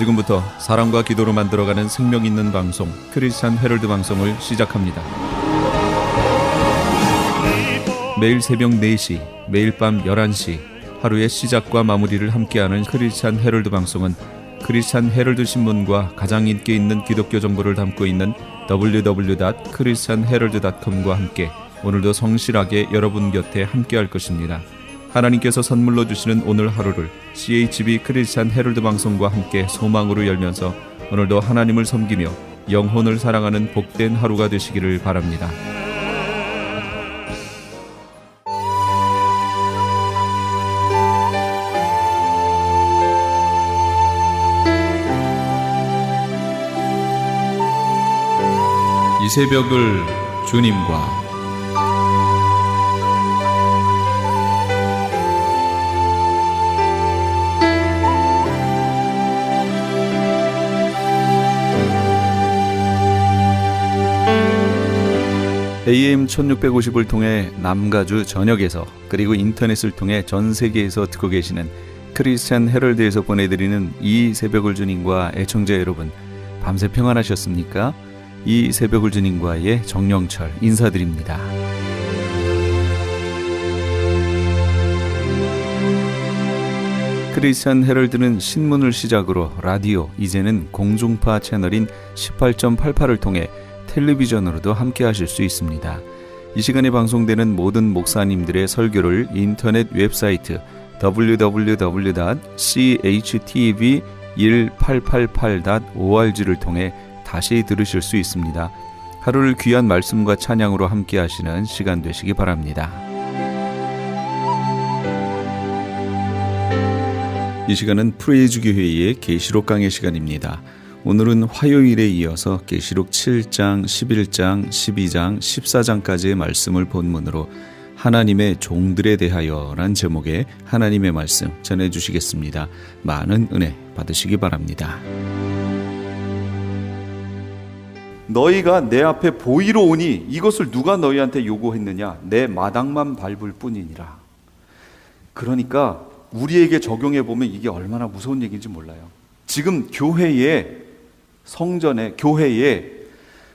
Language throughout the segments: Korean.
지금부터 사랑과 기도로 만들어가는 생명 있는 방송 크리스찬 헤럴드 방송을 시작합니다. 매일 새벽 4시, 매일 밤 11시 하루의 시작과 마무리를 함께하는 크리스찬 헤럴드 방송은 크리스찬 헤럴드 신문과 가장 인기 있는 기독교 정보를 담고 있는 www.christianherald.com과 함께 오늘도 성실하게 여러분 곁에 함께할 것입니다. 하나님께서 선물로 주시는 오늘 하루를 CHB 크리스찬 헤럴드 방송과 함께 소망으로 열면서 오늘도 하나님을 섬기며 영혼을 사랑하는 복된 하루가 되시기를 바랍니다. 이 새벽을 주님과 AM 1650을 통해 남가주 전역에서 그리고 인터넷을 통해 전 세계에서 듣고 계시는 크리스찬 헤럴드에서 보내드리는 이 새벽을 주님과 애청자 여러분, 밤새 평안하셨습니까? 이 새벽을 주님과의 정영철 인사드립니다. 크리스찬 헤럴드는 신문을 시작으로 라디오, 이제는 공중파 채널인 18.88을 통해 텔레비전으로도 함께 하실 수 있습니다. 이 시간에 방송되는 모든 목사님들의 설교를 인터넷 웹사이트 www.chtv1888.org를 통해 다시 들으실 수 있습니다. 하루를 귀한 말씀과 찬양으로 함께 하시는 시간 되시기 바랍니다. 이 시간은 프레이즈 교회의 계시록 강의 시간입니다. 오늘은 화요일에 이어서 계시록 7장, 11장, 12장, 14장까지의 말씀을 본문으로 하나님의 종들에 대하여란 제목의 하나님의 말씀 전해주시겠습니다. 많은 은혜 받으시기 바랍니다. 너희가 내 앞에 보이러 오니 이것을 누가 너희한테 요구했느냐? 내 마당만 밟을 뿐이니라. 그러니까 우리에게 적용해 보면 이게 얼마나 무서운 얘기인지 몰라요. 지금 교회에, 성전에, 교회에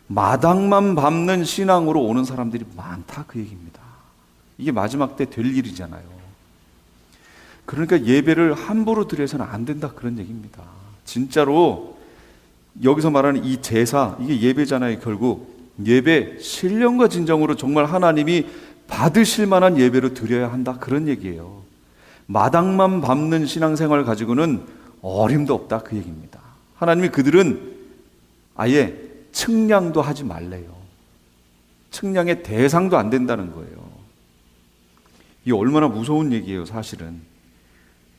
마당만 밟는 신앙으로 오는 사람들이 많다, 그 얘기입니다. 이게 마지막 때 될 일이잖아요. 그러니까 예배를 함부로 드려서는 안 된다, 그런 얘기입니다. 진짜로 여기서 말하는 이 제사, 이게 예배잖아요. 결국 예배 신령과 진정으로 정말 하나님이 받으실 만한 예배로 드려야 한다, 그런 얘기예요. 마당만 밟는 신앙생활 가지고는 어림도 없다, 그 얘기입니다. 하나님이 그들은 아예 측량도 하지 말래요. 측량의 대상도 안 된다는 거예요. 이게 얼마나 무서운 얘기예요, 사실은.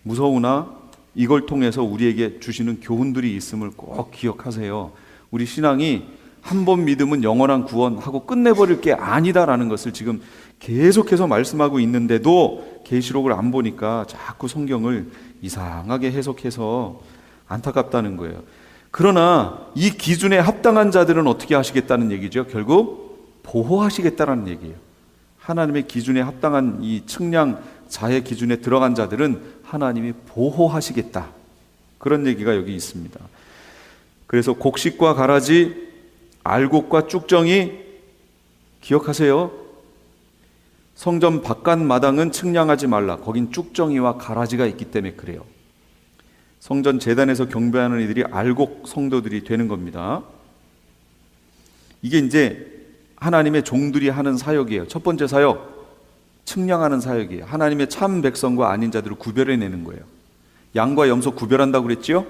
무서우나 이걸 통해서 우리에게 주시는 교훈들이 있음을 꼭 기억하세요. 우리 신앙이 한 번 믿으면 영원한 구원하고 끝내버릴 게 아니다라는 것을 지금 계속해서 말씀하고 있는데도 계시록을 안 보니까 자꾸 성경을 이상하게 해석해서 안타깝다는 거예요. 그러나 이 기준에 합당한 자들은 어떻게 하시겠다는 얘기죠? 결국 보호하시겠다는 얘기예요. 하나님의 기준에 합당한 이 측량자의 기준에 들어간 자들은 하나님이 보호하시겠다, 그런 얘기가 여기 있습니다. 그래서 곡식과 가라지, 알곡과 쭉정이, 기억하세요. 성전 바깥 마당은 측량하지 말라. 거긴 쭉정이와 가라지가 있기 때문에 그래요. 성전 제단에서 경배하는 이들이 알곡 성도들이 되는 겁니다. 이게 이제 하나님의 종들이 하는 사역이에요. 첫 번째 사역, 측량하는 사역이에요. 하나님의 참 백성과 아닌 자들을 구별해내는 거예요. 양과 염소 구별한다고 그랬지요?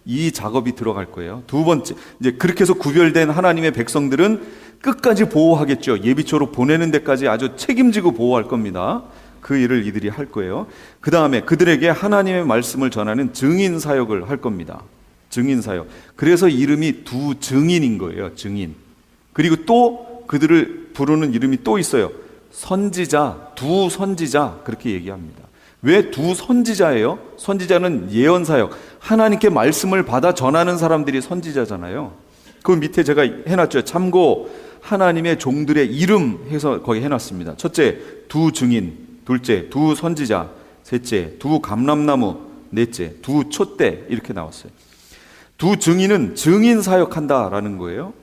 이 작업이 들어갈 거예요. 두 번째, 이제 그렇게 해서 구별된 하나님의 백성들은 끝까지 보호하겠죠. 예비초로 보내는 데까지 아주 책임지고 보호할 겁니다. 그 일을 이들이 할 거예요. 그 다음에 그들에게 하나님의 말씀을 전하는 증인 사역을 할 겁니다. 증인 사역. 그래서 이름이 두 증인인 거예요. 증인. 그리고 또 그들을 부르는 이름이 또 있어요. 선지자, 두 선지자, 그렇게 얘기합니다. 왜 두 선지자예요? 선지자는 예언 사역, 하나님께 말씀을 받아 전하는 사람들이 선지자잖아요. 그 밑에 제가 해놨죠. 참고 하나님의 종들의 이름 해서 거기 해놨습니다. 첫째, 두 증인. 둘째, 두 선지자. 셋째, 두 감람나무. 넷째, 두 촛대. 이렇게 나왔어요. 두 증인은 증인 사역한다라는 거예요.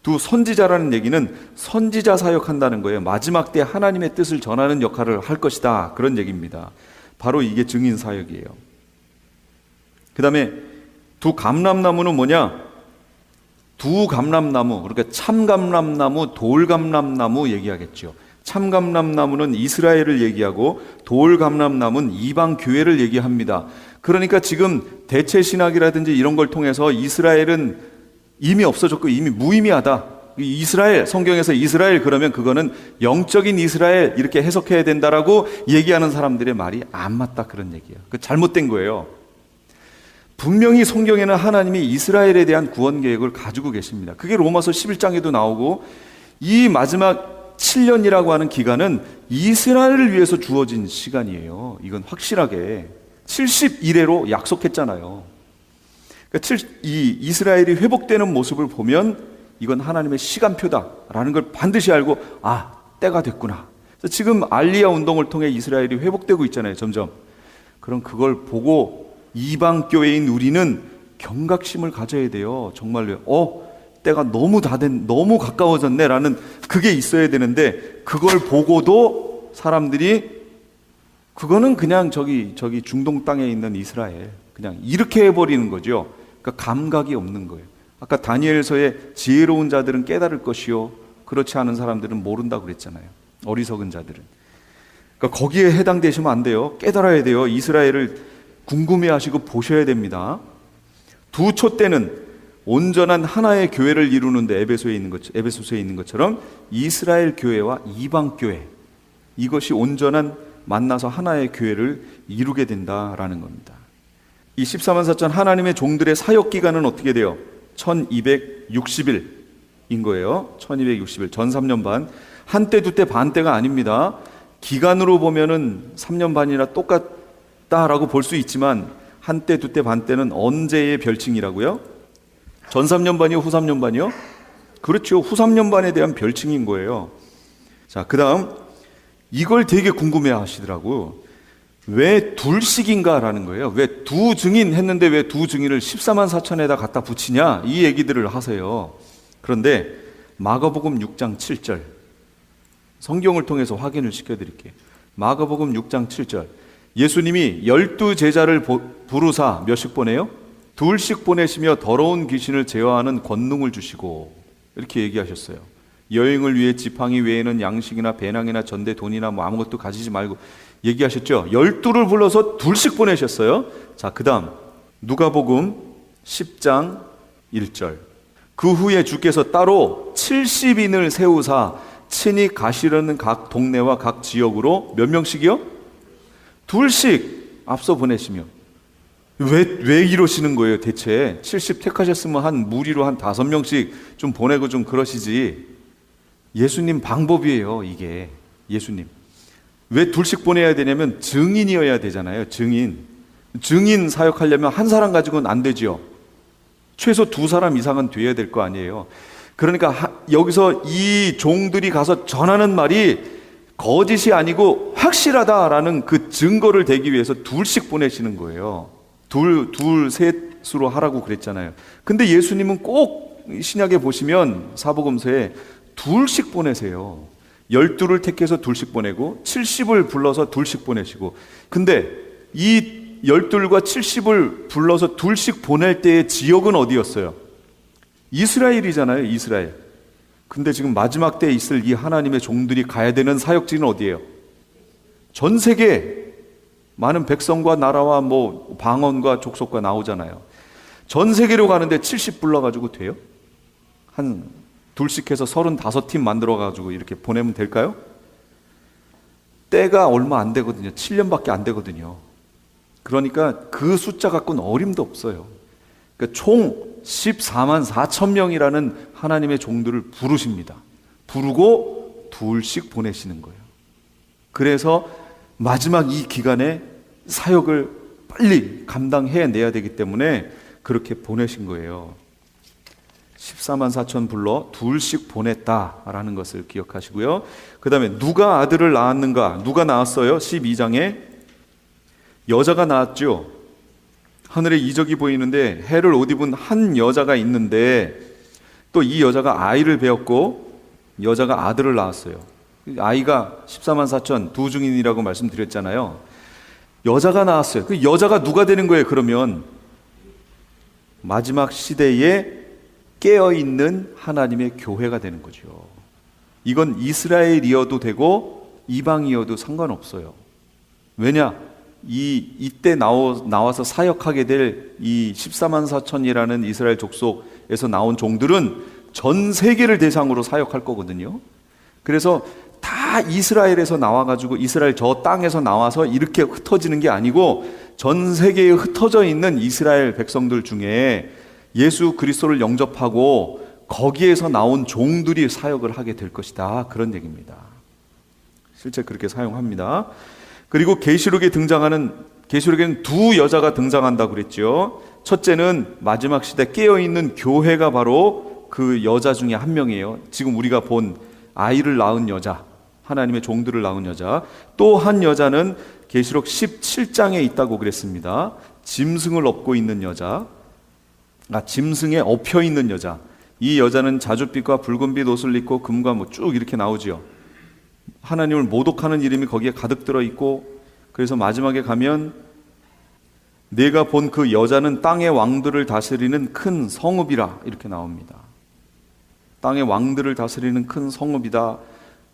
두 선지자라는 얘기는 선지자 사역한다는 거예요. 마지막 때 하나님의 뜻을 전하는 역할을 할 것이다, 그런 얘기입니다. 바로 이게 증인 사역이에요. 그 다음에 두 감람나무는 뭐냐? 두 감람나무, 그러니까 참감람나무, 돌감람나무 얘기하겠죠. 참감람나무는 이스라엘을 얘기하고 돌감람나무는 이방 교회를 얘기합니다. 그러니까 지금 대체 신학이라든지 이런 걸 통해서 이스라엘은 이미 없어졌고 이미 무의미하다. 이스라엘, 성경에서 이스라엘 그러면 그거는 영적인 이스라엘 이렇게 해석해야 된다라고 얘기하는 사람들의 말이 안 맞다, 그런 얘기예요. 그 잘못된 거예요. 분명히 성경에는 하나님이 이스라엘에 대한 구원 계획을 가지고 계십니다. 그게 로마서 11장에도 나오고, 이 마지막 7년이라고 하는 기간은 이스라엘을 위해서 주어진 시간이에요. 이건 확실하게 70일회로 약속했잖아요. 그러니까 이 이스라엘이 회복되는 모습을 보면 이건 하나님의 시간표다라는 걸 반드시 알고, 아, 때가 됐구나. 지금 알리야 운동을 통해 이스라엘이 회복되고 있잖아요, 점점. 그럼 그걸 보고 이방 교회인 우리는 경각심을 가져야 돼요. 정말로 때가 너무 가까워졌네라는 그게 있어야 되는데, 그걸 보고도 사람들이 그거는 그냥 저기 중동 땅에 있는 이스라엘 그냥 이렇게 해버리는 거죠. 그러니까 감각이 없는 거예요. 아까 다니엘서에 지혜로운 자들은 깨달을 것이요, 그렇지 않은 사람들은 모른다고 그랬잖아요. 어리석은 자들은. 그러니까 거기에 해당되시면 안 돼요. 깨달아야 돼요. 이스라엘을 궁금해하시고 보셔야 됩니다. 두 촛대는 온전한 하나의 교회를 이루는데 에베소서에 있는 것처럼 이스라엘 교회와 이방 교회, 이것이 온전한 만나서 하나의 교회를 이루게 된다라는 겁니다. 이 14만 4천 하나님의 종들의 사역 기간은 어떻게 돼요? 1260일인 거예요. 1260일, 전 3년 반. 한때 두때 반때가 아닙니다. 기간으로 보면은 3년 반이나 똑같다라고 볼 수 있지만, 한때 두때 반때는 언제의 별칭이라고요? 전 3년 반이요, 후 3년 반이요? 그렇죠. 후 3년 반에 대한 별칭인 거예요. 자, 그 다음 이걸 되게 궁금해 하시더라고. 왜 둘씩인가라는 거예요. 왜 두 증인 했는데 왜 두 증인을 14만 4천에다 갖다 붙이냐, 이 얘기들을 하세요. 그런데 마가복음 6장 7절, 성경을 통해서 확인을 시켜드릴게요. 마가복음 6장 7절, 예수님이 12 제자를 부르사 몇씩 보내요? 둘씩 보내시며 더러운 귀신을 제어하는 권능을 주시고, 이렇게 얘기하셨어요. 여행을 위해 지팡이 외에는 양식이나 배낭이나 전대 돈이나 뭐 아무것도 가지지 말고 얘기하셨죠. 12를 불러서 둘씩 보내셨어요. 자, 그 다음 누가복음 10장 1절, 그 후에 주께서 따로 70인을 세우사 친히 가시려는 각 동네와 각 지역으로 몇 명씩이요? 둘씩 앞서 보내시며. 왜 이러시는 거예요 대체? 70 택하셨으면 한 무리로 한 5명씩 좀 보내고 좀 그러시지. 예수님 방법이에요, 이게. 예수님 왜 둘씩 보내야 되냐면 증인이어야 되잖아요. 증인 사역하려면 한 사람 가지고는 안 되지요. 최소 2사람 이상은 돼야 될 거 아니에요. 그러니까 여기서 이 종들이 가서 전하는 말이 거짓이 아니고 확실하다라는 그 증거를 대기 위해서 둘씩 보내시는 거예요. 둘, 셋으로 하라고 그랬잖아요. 근데 예수님은 꼭 신약에 보시면 사복음서에 둘씩 보내세요. 12를 택해서 둘씩 보내고 70을 불러서 둘씩 보내시고. 근데 이 12과 70을 불러서 둘씩 보낼 때의 지역은 어디였어요? 이스라엘이잖아요, 이스라엘. 근데 지금 마지막 때에 있을 이 하나님의 종들이 가야 되는 사역지는 어디예요? 전 세계 많은 백성과 나라와 뭐 방언과 족속과 나오잖아요. 전 세계로 가는데 70 불러가지고 돼요? 한 둘씩 해서 35팀 만들어가지고 이렇게 보내면 될까요? 때가 얼마 안 되거든요. 7년밖에 안 되거든요. 그러니까 그 숫자 갖고는 어림도 없어요. 그러니까 총 14만 4천 명이라는 하나님의 종들을 부르십니다. 부르고 둘씩 보내시는 거예요. 그래서 마지막 이 기간에 사역을 빨리 감당해내야 되기 때문에 그렇게 보내신 거예요. 14만 4천 불러 둘씩 보냈다라는 것을 기억하시고요. 그 다음에 누가 아들을 낳았는가? 누가 낳았어요? 12장에 여자가 낳았죠. 하늘에 이적이 보이는데 해를 옷 입은 한 여자가 있는데 또 이 여자가 아이를 배었고 여자가 아들을 낳았어요. 아이가 14만 4천 두 증인이라고 말씀드렸잖아요. 여자가 나왔어요. 그 여자가 누가 되는 거예요? 그러면 마지막 시대에 깨어있는 하나님의 교회가 되는 거죠. 이건 이스라엘이어도 되고 이방이어도 상관없어요. 왜냐? 이때 나와서 사역하게 될 이 14만 4천이라는 이스라엘 족속에서 나온 종들은 전 세계를 대상으로 사역할 거거든요. 그래서 다 이스라엘에서 나와가지고 이스라엘 저 땅에서 나와서 이렇게 흩어지는 게 아니고 전 세계에 흩어져 있는 이스라엘 백성들 중에 예수 그리스도를 영접하고 거기에서 나온 종들이 사역을 하게 될 것이다. 그런 얘기입니다. 실제 그렇게 사용합니다. 그리고 계시록에는 두 여자가 등장한다고 그랬죠. 첫째는 마지막 시대 깨어있는 교회가 바로 그 여자 중에 한 명이에요. 지금 우리가 본 아이를 낳은 여자, 하나님의 종들을 낳은 여자. 또 한 여자는 계시록 17장에 있다고 그랬습니다. 짐승을 업고 있는 여자, 짐승에 엎혀 있는 여자. 이 여자는 자줏빛과 붉은빛 옷을 입고 금과 쭉 이렇게 나오지요. 하나님을 모독하는 이름이 거기에 가득 들어있고, 그래서 마지막에 가면 내가 본 그 여자는 땅의 왕들을 다스리는 큰 성읍이라 이렇게 나옵니다. 땅의 왕들을 다스리는 큰 성읍이다.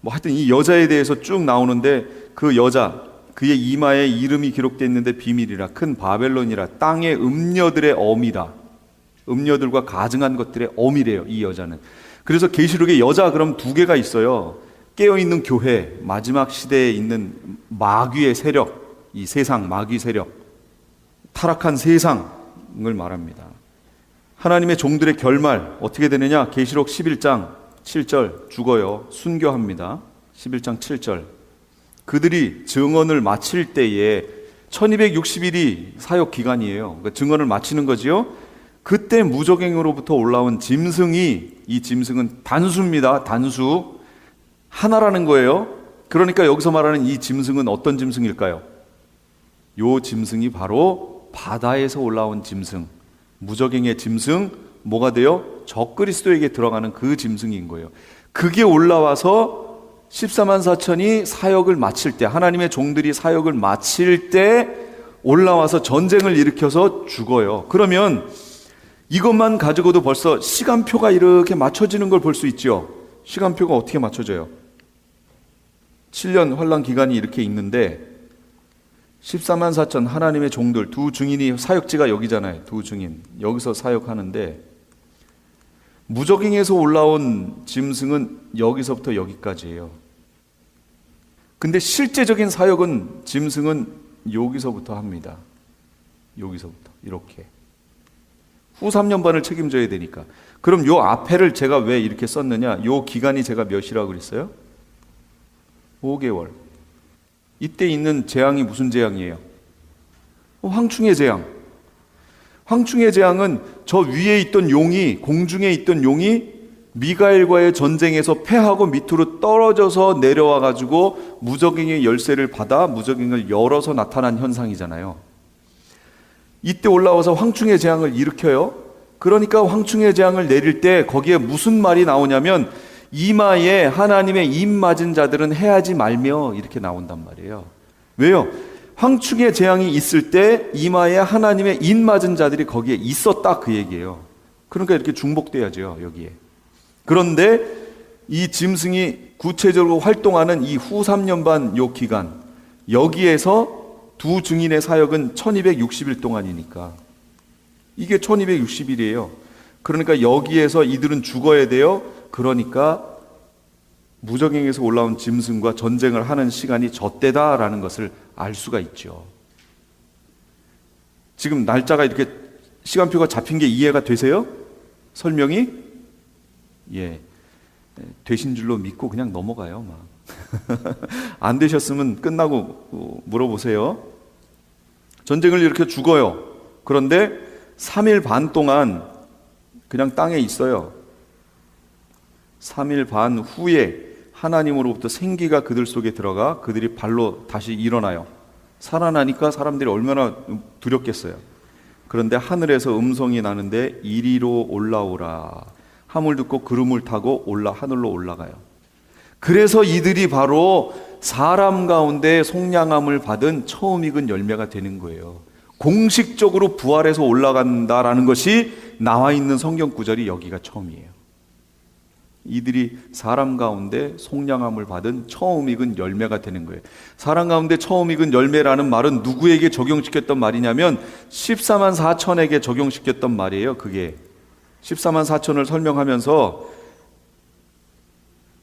하여튼 이 여자에 대해서 쭉 나오는데 그 여자, 그의 이마에 이름이 기록되어 있는데 비밀이라, 큰 바벨론이라, 땅의 음녀들의 어미라. 음녀들과 가증한 것들의 어미래요, 이 여자는. 그래서 계시록에 여자 그럼 두 개가 있어요. 깨어있는 교회, 마지막 시대에 있는 마귀의 세력, 이 세상 마귀 세력, 타락한 세상을 말합니다. 하나님의 종들의 결말 어떻게 되느냐? 계시록 11장 7절 죽어요. 순교합니다. 11장 7절. 그들이 증언을 마칠 때에 1260일이 사역 기간이에요. 그러니까 증언을 마치는 거지요. 그때 무저갱으로부터 올라온 짐승이, 이 짐승은 단수입니다. 단수. 하나라는 거예요. 그러니까 여기서 말하는 이 짐승은 어떤 짐승일까요? 요 짐승이 바로 바다에서 올라온 짐승, 무저갱의 짐승, 뭐가 돼요? 적그리스도에게 들어가는 그 짐승인 거예요. 그게 올라와서 14만 4천이 사역을 마칠 때, 하나님의 종들이 사역을 마칠 때 올라와서 전쟁을 일으켜서 죽어요. 그러면 이것만 가지고도 벌써 시간표가 이렇게 맞춰지는 걸 볼 수 있죠. 시간표가 어떻게 맞춰져요? 7년 환란 기간이 이렇게 있는데 14만 4천 하나님의 종들, 두 증인이 사역지가 여기잖아요. 두 증인 여기서 사역하는데 무저갱에서 올라온 짐승은 여기서부터 여기까지예요. 근데 실제적인 사역은 짐승은 여기서부터 합니다. 여기서부터 이렇게 후 3년 반을 책임져야 되니까. 그럼 요 앞에를 제가 왜 이렇게 썼느냐? 요 기간이 제가 몇이라고 그랬어요? 5개월. 이때 있는 재앙이 무슨 재앙이에요? 황충의 재앙. 황충의 재앙은 저 위에 있던 용이, 공중에 있던 용이 미가엘과의 전쟁에서 패하고 밑으로 떨어져서 내려와 가지고 무저갱의 열쇠를 받아 무저갱을 열어서 나타난 현상이잖아요. 이때 올라와서 황충의 재앙을 일으켜요. 그러니까 황충의 재앙을 내릴 때 거기에 무슨 말이 나오냐면 이마에 하나님의 입 맞은 자들은 해하지 말며 이렇게 나온단 말이에요. 왜요? 황충의 재앙이 있을 때 이마에 하나님의 입 맞은 자들이 거기에 있었다 그 얘기예요. 그러니까 이렇게 중복돼야죠 여기에. 그런데 이 짐승이 구체적으로 활동하는 이 후 3년 반 요 기간, 여기에서 두 증인의 사역은 1260일 동안이니까 이게 1260일이에요. 그러니까 여기에서 이들은 죽어야 돼요. 그러니까 무저갱에서 올라온 짐승과 전쟁을 하는 시간이 저때다라는 것을 알 수가 있죠. 지금 날짜가 이렇게 시간표가 잡힌 게 이해가 되세요? 설명이? 예, 되신 줄로 믿고 그냥 넘어가요. 막. 안 되셨으면 끝나고 물어보세요. 전쟁을 일으켜 죽어요. 그런데 3일 반 동안 그냥 땅에 있어요. 3일 반 후에 하나님으로부터 생기가 그들 속에 들어가 그들이 발로 다시 일어나요. 살아나니까 사람들이 얼마나 두렵겠어요. 그런데 하늘에서 음성이 나는데 이리로 올라오라. 함을 듣고 구름을 타고 하늘로 올라가요. 그래서 이들이 바로 사람 가운데 속량함을 받은 처음 익은 열매가 되는 거예요. 공식적으로 부활해서 올라간다라는 것이 나와 있는 성경 구절이 여기가 처음이에요. 이들이 사람 가운데 속량함을 받은 처음 익은 열매가 되는 거예요. 사람 가운데 처음 익은 열매라는 말은 누구에게 적용시켰던 말이냐면 14만 4천에게 적용시켰던 말이에요. 그게 14만 4천을 설명하면서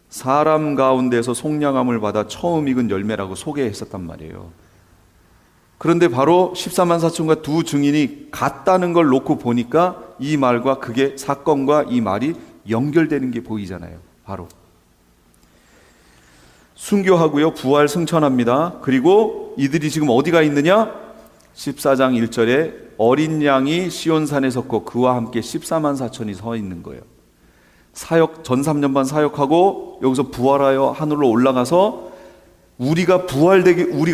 사람 가운데서 속량함을 받아 처음 익은 열매라고 소개했었단 말이에요. 그런데 바로 14만 4천과 두 증인이 같다는 걸 놓고 보니까 이 말과 그게 사건과 이 말이 연결되는 게 보이잖아요. 바로 순교하고요, 부활 승천합니다. 그리고 이들이 지금 어디가 있느냐? 14장 1절에 어린 양이 시온산에 섰고 그와 함께 14만 4천이 서 있는 거예요. 사역, 전 3년 반 사역하고 여기서 부활하여 하늘로 올라가서 우리가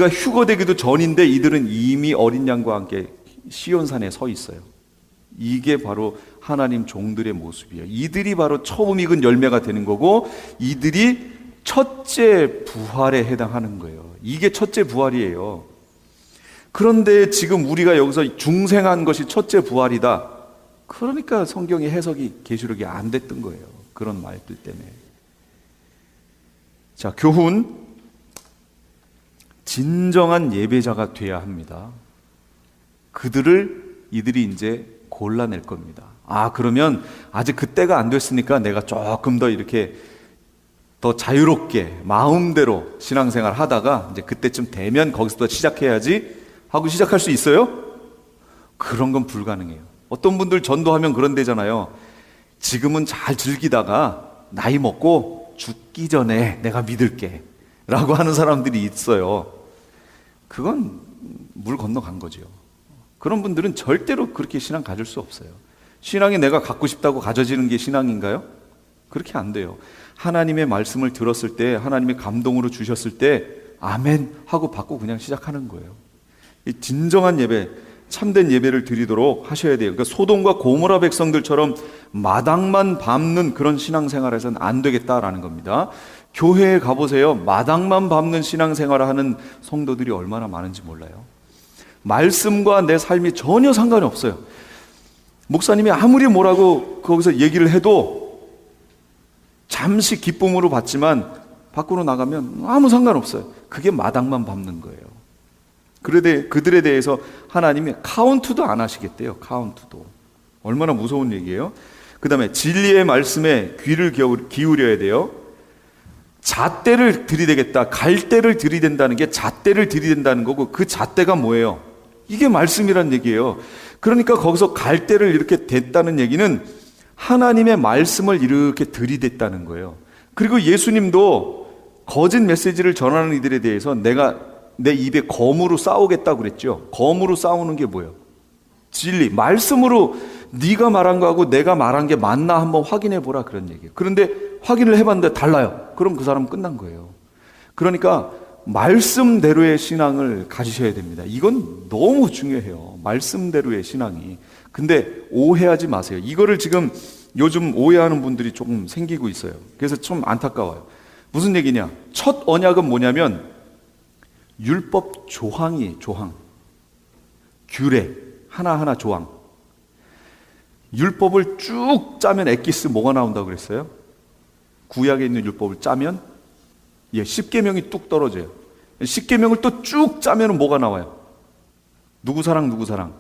휴거되기도 전인데 이들은 이미 어린 양과 함께 시온산에 서 있어요. 이게 바로 하나님 종들의 모습이에요. 이들이 바로 처음 익은 열매가 되는 거고, 이들이 첫째 부활에 해당하는 거예요. 이게 첫째 부활이에요. 그런데 지금 우리가 여기서 중생한 것이 첫째 부활이다. 그러니까 성경의 해석이 계시록이 안 됐던 거예요. 그런 말들 때문에. 자, 교훈. 진정한 예배자가 돼야 합니다. 이들이 이제 골라낼 겁니다. 그러면 아직 그때가 안 됐으니까 내가 조금 더 이렇게 더 자유롭게 마음대로 신앙생활 하다가 이제 그때쯤 되면 거기서부터 시작해야지 하고 시작할 수 있어요? 그런 건 불가능해요. 어떤 분들 전도하면 그런 데잖아요. 지금은 잘 즐기다가 나이 먹고 죽기 전에 내가 믿을게 라고 하는 사람들이 있어요. 그건 물 건너간 거죠. 그런 분들은 절대로 그렇게 신앙 가질 수 없어요. 신앙이 내가 갖고 싶다고 가져지는 게 신앙인가요? 그렇게 안 돼요. 하나님의 말씀을 들었을 때, 하나님의 감동으로 주셨을 때 아멘 하고 받고 그냥 시작하는 거예요. 이 진정한 예배, 참된 예배를 드리도록 하셔야 돼요. 그러니까 소돔과 고모라 백성들처럼 마당만 밟는 그런 신앙생활에서는 안 되겠다라는 겁니다. 교회에 가보세요. 마당만 밟는 신앙생활을 하는 성도들이 얼마나 많은지 몰라요. 말씀과 내 삶이 전혀 상관이 없어요. 목사님이 아무리 뭐라고 거기서 얘기를 해도 잠시 기쁨으로 받지만 밖으로 나가면 아무 상관없어요. 그게 마당만 밟는 거예요. 그런데 그들에 대해서 하나님이 카운트도 안 하시겠대요. 카운트도. 얼마나 무서운 얘기예요. 그 다음에 진리의 말씀에 귀를 기울여야 돼요. 잣대를 들이대겠다. 갈대를 들이댄다는 게 잣대를 들이댄다는 거고, 그 잣대가 뭐예요? 이게 말씀이란 얘기예요. 그러니까 거기서 갈대를 이렇게 댔다는 얘기는 하나님의 말씀을 이렇게 들이댔다는 거예요. 그리고 예수님도 거짓 메시지를 전하는 이들에 대해서 내가 내 입에 검으로 싸우겠다고 그랬죠. 검으로 싸우는 게 뭐예요? 진리, 말씀으로 네가 말한 거하고 내가 말한 게 맞나 한번 확인해 보라, 그런 얘기예요. 그런데 확인을 해봤는데 달라요. 그럼 그 사람은 끝난 거예요. 그러니까 말씀대로의 신앙을 가지셔야 됩니다. 이건 너무 중요해요. 말씀대로의 신앙이. 근데 오해하지 마세요. 이거를 지금 요즘 오해하는 분들이 조금 생기고 있어요. 그래서 좀 안타까워요. 무슨 얘기냐? 첫 언약은 뭐냐면 율법 조항이 조항. 규례 하나하나 조항. 율법을 쭉 짜면 엑기스 뭐가 나온다고 그랬어요? 구약에 있는 율법을 짜면 10계명이 뚝 떨어져요. 10계명을 또 쭉 짜면 뭐가 나와요? 누구 사랑, 누구 사랑.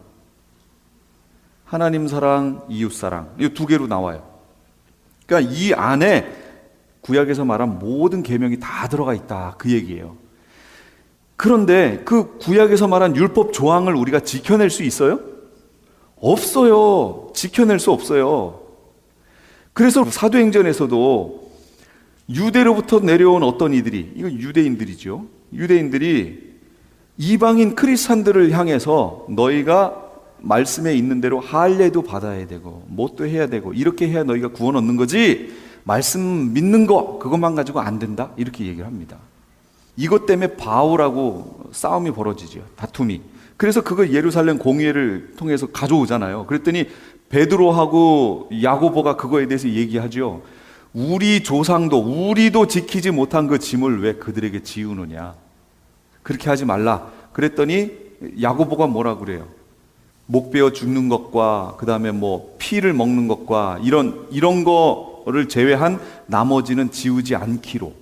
하나님 사랑, 이웃 사랑. 이 두 개로 나와요. 그러니까 이 안에 구약에서 말한 모든 계명이 다 들어가 있다, 그 얘기예요. 그런데 그 구약에서 말한 율법 조항을 우리가 지켜낼 수 있어요? 없어요. 지켜낼 수 없어요. 그래서 사도행전에서도 유대로부터 내려온 어떤 이들이, 이거 유대인들이죠. 유대인들이 이방인 크리스찬들을 향해서 너희가 말씀에 있는 대로 할례도 받아야 되고 뭣도 해야 되고 이렇게 해야 너희가 구원 얻는 거지, 말씀 믿는 거 그것만 가지고 안 된다, 이렇게 얘기를 합니다. 이것 때문에 바울하고 싸움이 벌어지죠. 다툼이. 그래서 그걸 예루살렘 공회를 통해서 가져오잖아요. 그랬더니 베드로하고 야고보가 그거에 대해서 얘기하죠. 우리 조상도 우리도 지키지 못한 그 짐을 왜 그들에게 지우느냐. 그렇게 하지 말라. 그랬더니 야고보가 뭐라 그래요? 목 베어 죽는 것과 그 다음에 뭐 피를 먹는 것과 이런 거를 제외한 나머지는 지우지 않기로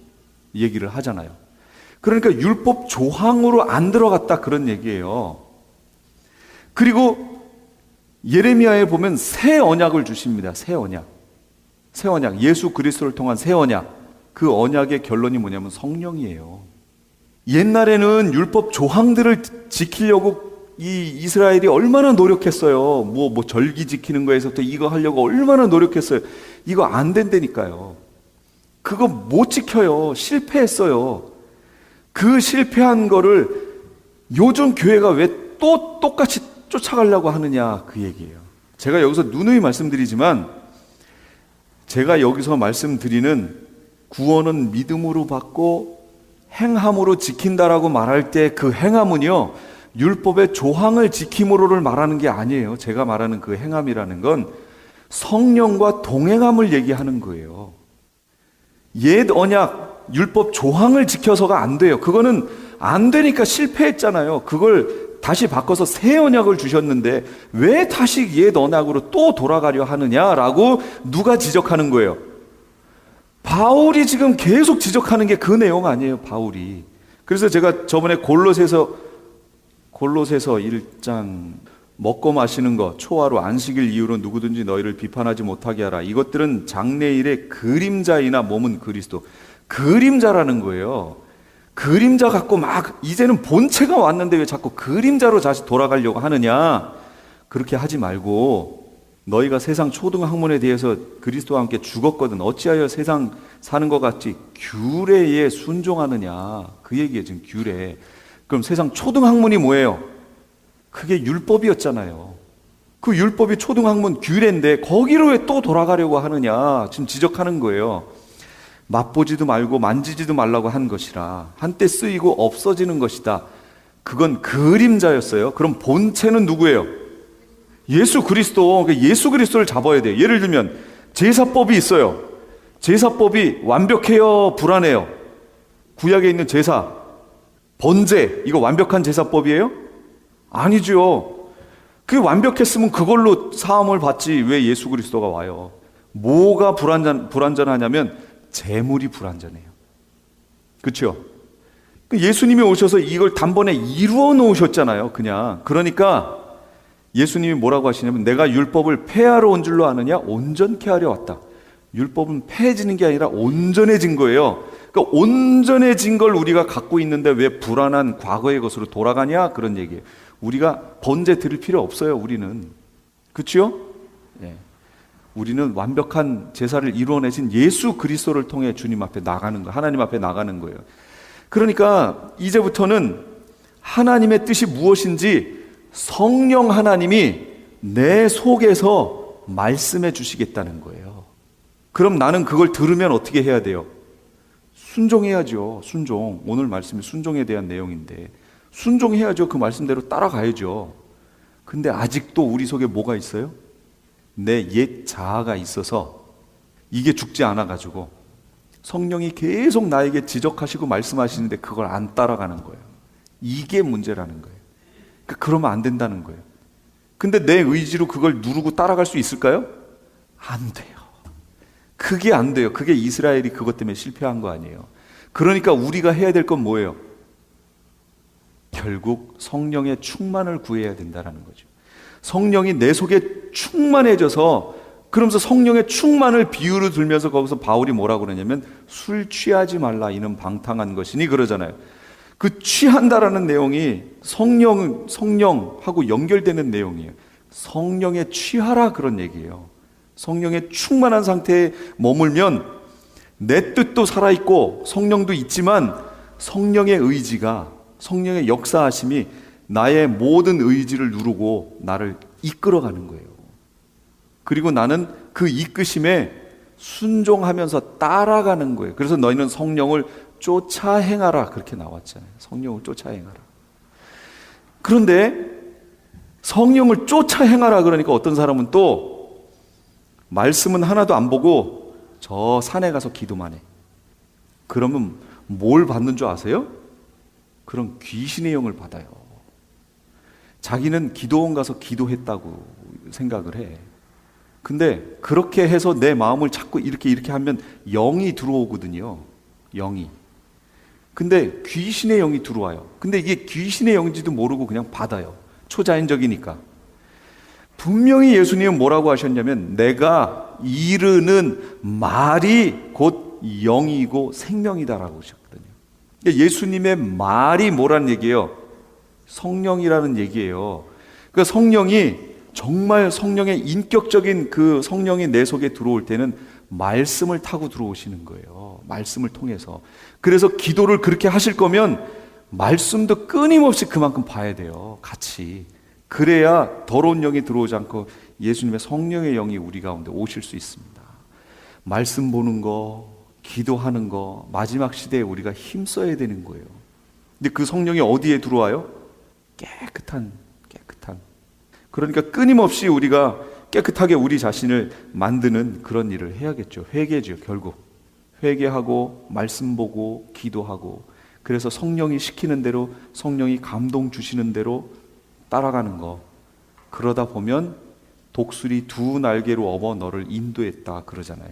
얘기를 하잖아요. 그러니까 율법 조항으로 안 들어갔다 그런 얘기예요. 그리고 예레미야에 보면 새 언약을 주십니다. 새 언약. 예수 그리스도를 통한 새 언약. 그 언약의 결론이 뭐냐면 성령이에요. 옛날에는 율법 조항들을 지키려고 이 이스라엘이 얼마나 노력했어요. 뭐 절기 지키는 거에서부터 이거 하려고 얼마나 노력했어요. 이거 안 된다니까요. 그거 못 지켜요. 실패했어요. 그 실패한 거를 요즘 교회가 왜 또 똑같이 쫓아가려고 하느냐 그 얘기예요. 제가 여기서 누누이 말씀드리지만 제가 여기서 말씀드리는 구원은 믿음으로 받고 행함으로 지킨다라고 말할 때 그 행함은요 율법의 조항을 지킴으로를 말하는 게 아니에요. 제가 말하는 그 행함이라는 건 성령과 동행함을 얘기하는 거예요. 옛 언약 율법 조항을 지켜서가 안 돼요. 그거는 안 되니까 실패했잖아요. 그걸 다시 바꿔서 새 언약을 주셨는데 왜 다시 옛 언약으로 또 돌아가려 하느냐라고 누가 지적하는 거예요? 바울이 지금 계속 지적하는 게 그 내용 아니에요. 바울이. 그래서 제가 저번에 골로새서 1장 먹고 마시는 것, 초하루 안식일 이유로 누구든지 너희를 비판하지 못하게 하라. 이것들은 장래일의 그림자이나 몸은 그리스도. 그림자라는 거예요. 그림자 갖고 막 이제는 본체가 왔는데 왜 자꾸 그림자로 다시 돌아가려고 하느냐. 그렇게 하지 말고 너희가 세상 초등학문에 대해서 그리스도와 함께 죽었거든. 어찌하여 세상 사는 것 같이 규례에 순종하느냐. 그 얘기예요. 지금 규례. 그럼 세상 초등학문이 뭐예요? 그게 율법이었잖아요. 그 율법이 초등학문 규례인데 거기로 왜 또 돌아가려고 하느냐. 지금 지적하는 거예요. 맛보지도 말고 만지지도 말라고 한 것이라 한때 쓰이고 없어지는 것이다. 그건 그림자였어요. 그럼 본체는 누구예요? 예수 그리스도. 예수 그리스도를 잡아야 돼요. 예를 들면 제사법이 있어요. 제사법이 완벽해요? 불안해요? 구약에 있는 제사 번제 이거 완벽한 제사법이에요? 아니죠. 그게 완벽했으면 그걸로 사함을 받지 왜 예수 그리스도가 와요? 뭐가 불완전하냐면 재물이 불완전해요. 그렇죠? 예수님이 오셔서 이걸 단번에 이루어 놓으셨잖아요. 그냥. 그러니까 예수님이 뭐라고 하시냐면 내가 율법을 폐하러 온 줄로 아느냐? 온전케 하려 왔다. 율법은 폐해지는 게 아니라 온전해진 거예요. 그러니까 온전해진 걸 우리가 갖고 있는데 왜 불안한 과거의 것으로 돌아가냐? 그런 얘기예요. 우리가 번제 드릴 필요 없어요. 우리는. 그렇죠? 예. 우리는 완벽한 제사를 이루어내신 예수 그리스도를 통해 주님 앞에 나가는 거예요. 하나님 앞에 나가는 거예요. 그러니까 이제부터는 하나님의 뜻이 무엇인지 성령 하나님이 내 속에서 말씀해 주시겠다는 거예요. 그럼 나는 그걸 들으면 어떻게 해야 돼요? 순종해야죠. 순종. 오늘 말씀이 순종에 대한 내용인데 순종해야죠. 그 말씀대로 따라가야죠. 근데 아직도 우리 속에 뭐가 있어요? 내 옛 자아가 있어서 이게 죽지 않아가지고 성령이 계속 나에게 지적하시고 말씀하시는데 그걸 안 따라가는 거예요. 이게 문제라는 거예요. 그러면 안 된다는 거예요. 근데 내 의지로 그걸 누르고 따라갈 수 있을까요? 안 돼요. 그게 안 돼요. 그게 이스라엘이 그것 때문에 실패한 거 아니에요. 그러니까 우리가 해야 될 건 뭐예요? 결국 성령의 충만을 구해야 된다는 거죠. 성령이 내 속에 충만해져서 그러면서 성령의 충만을 비유로 들면서 거기서 바울이 뭐라고 그러냐면 술 취하지 말라 이는 방탕한 것이니 그러잖아요. 그 취한다라는 내용이 성령하고 연결되는 내용이에요. 성령에 취하라 그런 얘기예요. 성령의 충만한 상태에 머물면 내 뜻도 살아있고 성령도 있지만 성령의 의지가 성령의 역사하심이 나의 모든 의지를 누르고 나를 이끌어가는 거예요. 그리고 나는 그 이끄심에 순종하면서 따라가는 거예요. 그래서 너희는 성령을 쫓아 행하라 그렇게 나왔잖아요. 성령을 쫓아 행하라. 그런데 성령을 쫓아 행하라 그러니까 어떤 사람은 또 말씀은 하나도 안 보고 저 산에 가서 기도만 해. 그러면 뭘 받는 줄 아세요? 그런 귀신의 영을 받아요. 자기는 기도원 가서 기도했다고 생각을 해. 근데 그렇게 해서 내 마음을 자꾸 이렇게 하면 영이 들어오거든요. 영이. 근데 귀신의 영이 들어와요. 근데 이게 귀신의 영인지도 모르고 그냥 받아요. 초자연적이니까. 분명히 예수님은 뭐라고 하셨냐면 내가 이르는 말이 곧 영이고 생명이다라고 하셨거든요. 그러니까 예수님의 말이 뭐라는 얘기예요? 성령이라는 얘기예요. 그러니까 성령이 정말 성령의 인격적인 그 성령이 내 속에 들어올 때는 말씀을 타고 들어오시는 거예요. 말씀을 통해서. 그래서 기도를 그렇게 하실 거면 말씀도 끊임없이 그만큼 봐야 돼요. 같이. 그래야 더러운 영이 들어오지 않고 예수님의 성령의 영이 우리 가운데 오실 수 있습니다. 말씀 보는 거, 기도하는 거, 마지막 시대에 우리가 힘써야 되는 거예요. 근데 그 성령이 어디에 들어와요? 깨끗한. 그러니까 끊임없이 우리가 깨끗하게 우리 자신을 만드는 그런 일을 해야겠죠. 회개죠, 결국. 회개하고 말씀 보고 기도하고 그래서 성령이 시키는 대로 성령이 감동 주시는 대로 따라가는 거. 그러다 보면 독수리 두 날개로 업어 너를 인도했다 그러잖아요.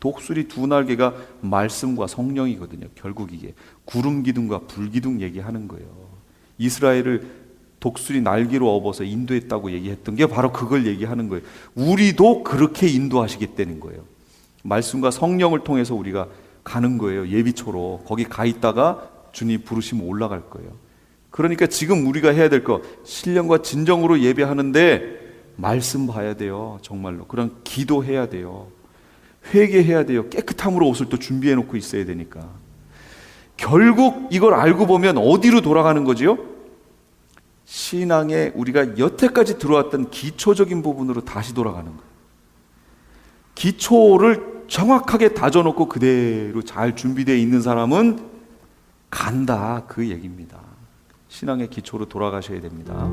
독수리 두 날개가 말씀과 성령이거든요. 결국 이게 구름 기둥과 불 기둥 얘기하는 거예요. 이스라엘을 독수리 날개로 업어서 인도했다고 얘기했던 게 바로 그걸 얘기하는 거예요. 우리도 그렇게 인도하시겠다는 거예요. 말씀과 성령을 통해서 우리가 가는 거예요. 예비초로. 거기 가 있다가 주님 부르시면 올라갈 거예요. 그러니까 지금 우리가 해야 될 거 신령과 진정으로 예배하는데 말씀 봐야 돼요. 정말로. 그런 기도해야 돼요. 회개해야 돼요. 깨끗함으로 옷을 또 준비해 놓고 있어야 되니까. 결국 이걸 알고 보면 어디로 돌아가는 거지요? 신앙에 우리가 여태까지 들어왔던 기초적인 부분으로 다시 돌아가는 거예요. 기초를 정확하게 다져놓고 그대로 잘 준비되어 있는 사람은 간다 그 얘기입니다. 신앙의 기초로 돌아가셔야 됩니다.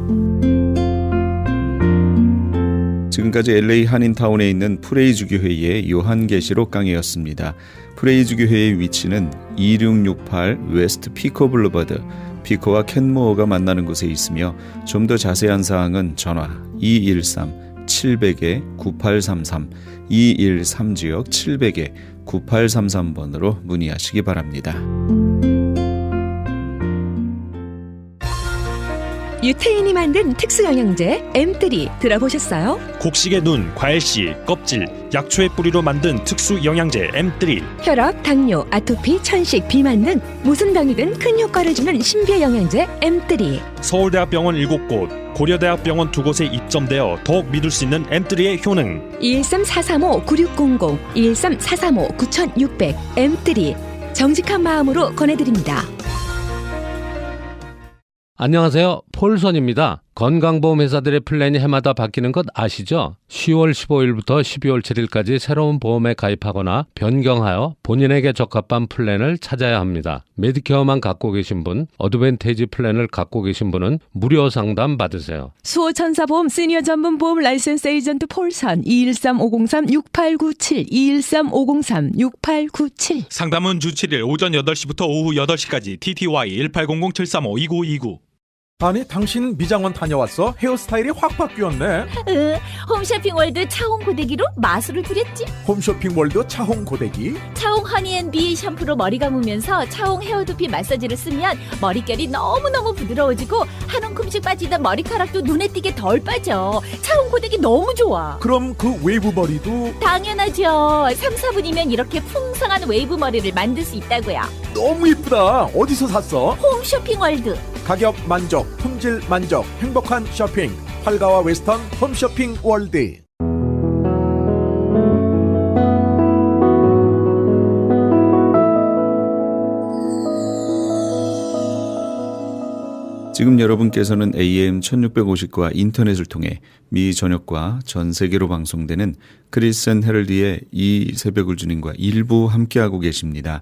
지금까지 LA 한인타운에 있는 프레이주교회의 요한계시록 강의였습니다. 프레이주교회의 위치는 2668 웨스트 피코 블루버드, 피코와 켄모어가 만나는 곳에 있으며 좀 더 자세한 사항은 전화 213-700-9833, 213지역 700-9833번으로 문의하시기 바랍니다. 유태인이 만든 특수영양제 M3 들어보셨어요? 곡식의 눈, 과일씨, 껍질, 약초의 뿌리로 만든 특수 영양제 M3. 혈압, 당뇨, 아토피, 천식, 비만 등 무슨 병이든 큰 효과를 주는 신비의 영양제 M3. 서울대학병원 7곳, 고려대학병원 2곳에 입점되어 더욱 믿을 수 있는 M3의 효능. 213-435-9600, 213-435-9600 M3 정직한 마음으로 권해드립니다. 안녕하세요. 폴선입니다. 건강보험회사들의 플랜이 해마다 바뀌는 것 아시죠? 10월 15일부터 12월 7일까지 새로운 보험에 가입하거나 변경하여 본인에게 적합한 플랜을 찾아야 합니다. 메디케어만 갖고 계신 분, 어드밴테이지 플랜을 갖고 계신 분은 무료 상담 받으세요. 수호천사보험 시니어 전문 보험 라이센스 에이전트 폴선 213-503-6897, 213-503-6897. 상담은 주 7일 오전 8시부터 오후 8시까지 TTY 1800-735-2929. 아니 당신 미장원 다녀왔어? 헤어스타일이 확 바뀌었네. 홈쇼핑월드 차홍 고데기로 마술을 부렸지. 홈쇼핑월드 차홍 고데기. 차홍 허니앤비 샴푸로 머리 감으면서 차홍 헤어두피 마사지를 쓰면 머릿결이 너무너무 부드러워지고 한 움큼씩 빠지던 머리카락도 눈에 띄게 덜 빠져. 차홍 고데기 너무 좋아. 그럼 그 웨이브 머리도 당연하죠. 3, 4분이면 이렇게 풍성한 웨이브 머리를 만들 수 있다고요. 너무 이쁘다. 어디서 샀어? 홈쇼핑월드. 가격 만족, 품질 만족, 행복한 쇼핑. 팔가와 웨스턴 홈쇼핑 월드. 지금 여러분께서는 AM 1650과 인터넷을 통해 미 전역과 전 세계로 방송되는 크리스천 헤럴드의 이 새벽을 주님과 일부 함께하고 계십니다.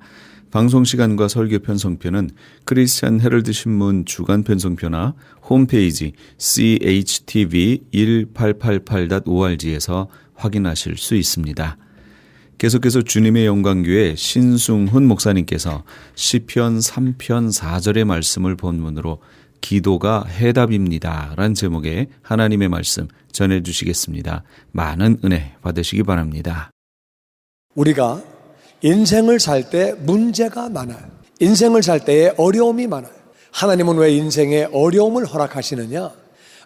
방송 시간과 설교 편성표는 크리스찬 헤럴드 신문 주간 편성표나 홈페이지 chtv1888.org에서 확인하실 수 있습니다. 계속해서 주님의 영광교회 신승훈 목사님께서 시편 3편 4절의 말씀을 본문으로 기도가 해답입니다 라는 제목의 하나님의 말씀 전해주시겠습니다. 많은 은혜 받으시기 바랍니다. 우리가 인생을 살 때 문제가 많아요. 인생을 살 때에 어려움이 많아요. 하나님은 왜 인생에 어려움을 허락하시느냐?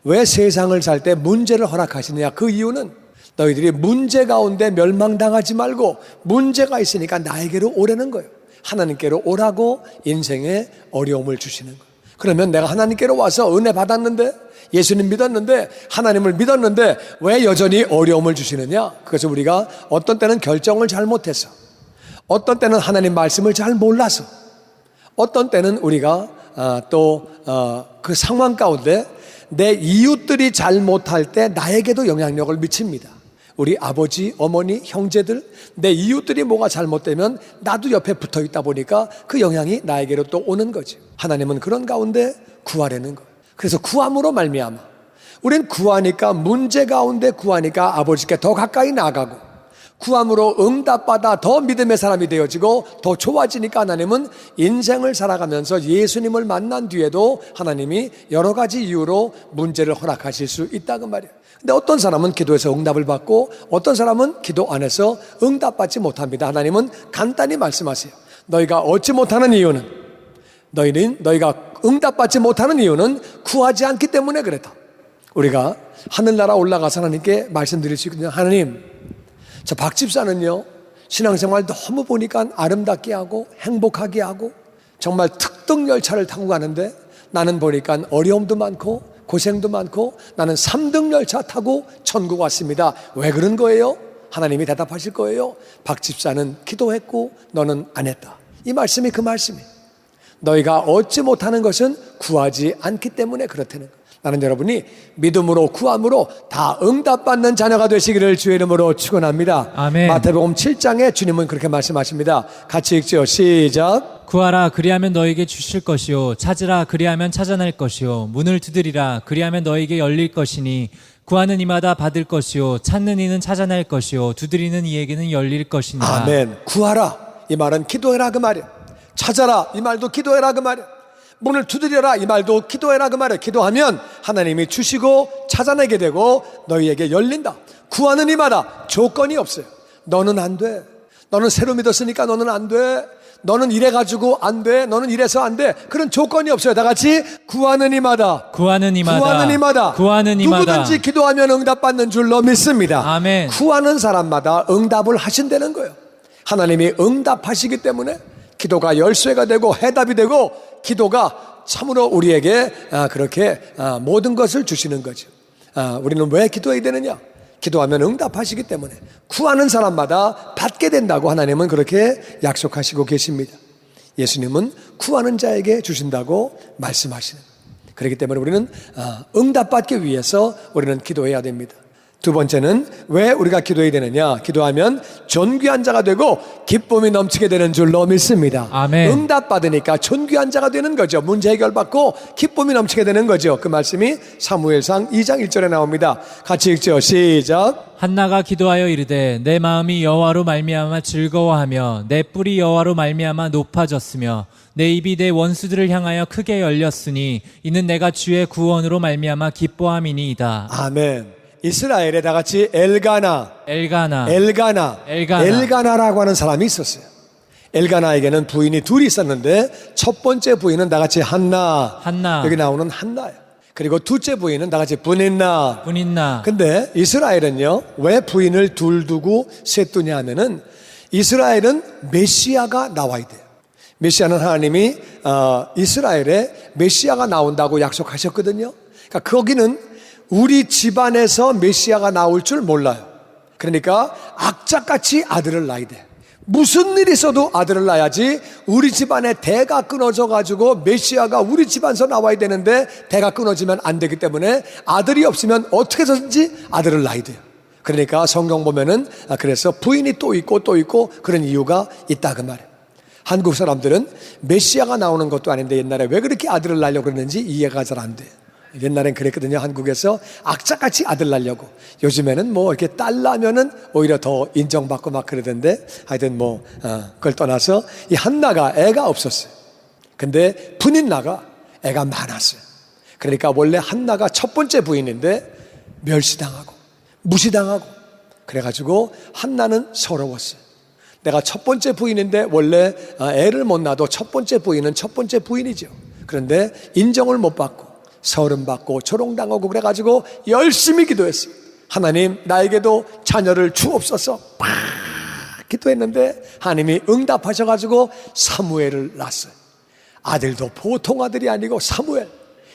왜 세상을 살 때 문제를 허락하시느냐? 그 이유는 너희들이 문제 가운데 멸망당하지 말고 문제가 있으니까 나에게로 오라는 거예요. 하나님께로 오라고 인생에 어려움을 주시는 거예요. 그러면 내가 하나님께로 와서 은혜 받았는데, 예수님 믿었는데, 하나님을 믿었는데 왜 여전히 어려움을 주시느냐? 그것은 우리가 어떤 때는 결정을 잘못해서, 어떤 때는 하나님 말씀을 잘 몰라서, 어떤 때는 우리가 그 상황 가운데 내 이웃들이 잘못할 때 나에게도 영향력을 미칩니다. 우리 아버지, 어머니, 형제들, 내 이웃들이 뭐가 잘못되면 나도 옆에 붙어 있다 보니까 그 영향이 나에게로 또 오는 거지. 하나님은 그런 가운데 구하려는 거예요. 그래서 구함으로 말미암아 우린 구하니까, 문제 가운데 구하니까 아버지께 더 가까이 나아가고, 구함으로 응답받아 더 믿음의 사람이 되어지고 더 좋아지니까 하나님은 인생을 살아가면서 예수님을 만난 뒤에도 하나님이 여러 가지 이유로 문제를 허락하실 수 있다고 말이에요. 근데 어떤 사람은 기도해서 응답을 받고 어떤 사람은 기도 안 해서 응답받지 못합니다. 하나님은 간단히 말씀하세요. 너희가 얻지 못하는 이유는, 너희가 응답받지 못하는 이유는 구하지 않기 때문에 그랬다. 우리가 하늘나라 올라가서 하나님께 말씀드릴 수 있거든요. 하나님, 저 박 집사는요, 신앙생활 너무 보니까 아름답게 하고 행복하게 하고 정말 특등 열차를 타고 가는데 나는 보니까 어려움도 많고 고생도 많고 나는 3등 열차 타고 천국 왔습니다. 왜 그런 거예요? 하나님이 대답하실 거예요. 박 집사는 기도했고 너는 안 했다. 이 말씀이 그 말씀이에요. 너희가 얻지 못하는 것은 구하지 않기 때문에 그렇다는 거예요. 나는 여러분이 믿음으로 구함으로 다 응답받는 자녀가 되시기를 주의 이름으로 축원합니다. 아멘. 마태복음 7장에 주님은 그렇게 말씀하십니다. 같이 읽죠. 시작. 구하라 그리하면 너에게 주실 것이요 찾으라 그리하면 찾아낼 것이요 문을 두드리라 그리하면 너에게 열릴 것이니 구하는 이마다 받을 것이요 찾는 이는 찾아낼 것이요 두드리는 이에게는 열릴 것이니라. 아멘. 구하라 이 말은 기도해라 그 말이야. 찾아라 이 말도 기도해라 그 말이야. 문을 두드려라 이 말도 기도해라 그 말이에요. 기도하면 하나님이 주시고 찾아내게 되고 너희에게 열린다. 구하는 이마다 조건이 없어요. 너는 안 돼. 너는 새로 믿었으니까 너는 안 돼. 너는 이래가지고 안 돼. 너는 이래서 안 돼. 그런 조건이 없어요. 다 같이 구하는 이마다. 구하는 이마다. 구하는 이마다. 구하는 이마다. 누구든지 기도하면 응답받는 줄로 믿습니다. 아멘. 구하는 사람마다 응답을 하신다는 거예요. 하나님이 응답하시기 때문에 기도가 열쇠가 되고 해답이 되고 기도가 참으로 우리에게 그렇게 모든 것을 주시는 거죠. 우리는 왜 기도해야 되느냐? 기도하면 응답하시기 때문에 구하는 사람마다 받게 된다고 하나님은 그렇게 약속하시고 계십니다. 예수님은 구하는 자에게 주신다고 말씀하시는 거예요. 그렇기 때문에 우리는 응답받기 위해서 우리는 기도해야 됩니다. 두 번째는 왜 우리가 기도해야 되느냐? 기도하면 존귀한 자가 되고 기쁨이 넘치게 되는 줄로 믿습니다. 아멘. 응답받으니까 존귀한 자가 되는 거죠. 문제 해결받고 기쁨이 넘치게 되는 거죠. 그 말씀이 사무엘상 2장 1절에 나옵니다. 같이 읽죠. 시작. 한나가 기도하여 이르되 내 마음이 여호와로 말미암아 즐거워하며 내 뿔이 여호와로 말미암아 높아졌으며 내 입이 내 원수들을 향하여 크게 열렸으니 이는 내가 주의 구원으로 말미암아 기뻐함이니이다. 아멘. 이스라엘에 다 같이 엘가나라고 하는 사람이 있었어요. 엘가나에게는 부인이 둘이 있었는데 첫 번째 부인은 다 같이 한나. 여기 나오는 한나예요. 그리고 둘째 부인은 다 같이 분인나. 근데 이스라엘은요, 왜 부인을 둘 두고 셋 두냐 하면은 이스라엘은 메시아가 나와야 돼요. 메시아는 하나님이 이스라엘에 메시아가 나온다고 약속하셨거든요. 그러니까 거기는 우리 집안에서 메시아가 나올 줄 몰라요. 그러니까 악착같이 아들을 낳아야 돼. 무슨 일이 있어도 아들을 낳아야지. 우리 집안에 대가 끊어져 가지고 메시아가 우리 집안에서 나와야 되는데 대가 끊어지면 안 되기 때문에 아들이 없으면 어떻게 해서든지 아들을 낳아야 돼요. 그러니까 성경 보면은 그래서 부인이 또 있고 그런 이유가 있다 그 말이에요. 한국 사람들은 메시아가 나오는 것도 아닌데 옛날에 왜 그렇게 아들을 낳으려고 그러는지 이해가 잘 안 돼요. 옛날엔 그랬거든요. 한국에서 악착같이 아들 낳으려고. 요즘에는 뭐 이렇게 딸 낳으면은 오히려 더 인정받고 막 그러던데, 하여튼 그걸 떠나서 이 한나가 애가 없었어요. 근데 분인나가 애가 많았어요. 그러니까 원래 한나가 첫 번째 부인인데 멸시당하고 무시당하고, 그래가지고 한나는 서러웠어요. 내가 첫 번째 부인인데 원래 애를 못 낳아도 첫 번째 부인은 첫 번째 부인이죠. 그런데 인정을 못 받고 서름받고 조롱당하고 그래가지고 열심히 기도했어요. 하나님, 나에게도 자녀를 주옵소서. 막 기도했는데 하나님이 응답하셔가지고 사무엘을 낳았어요. 아들도 보통 아들이 아니고 사무엘,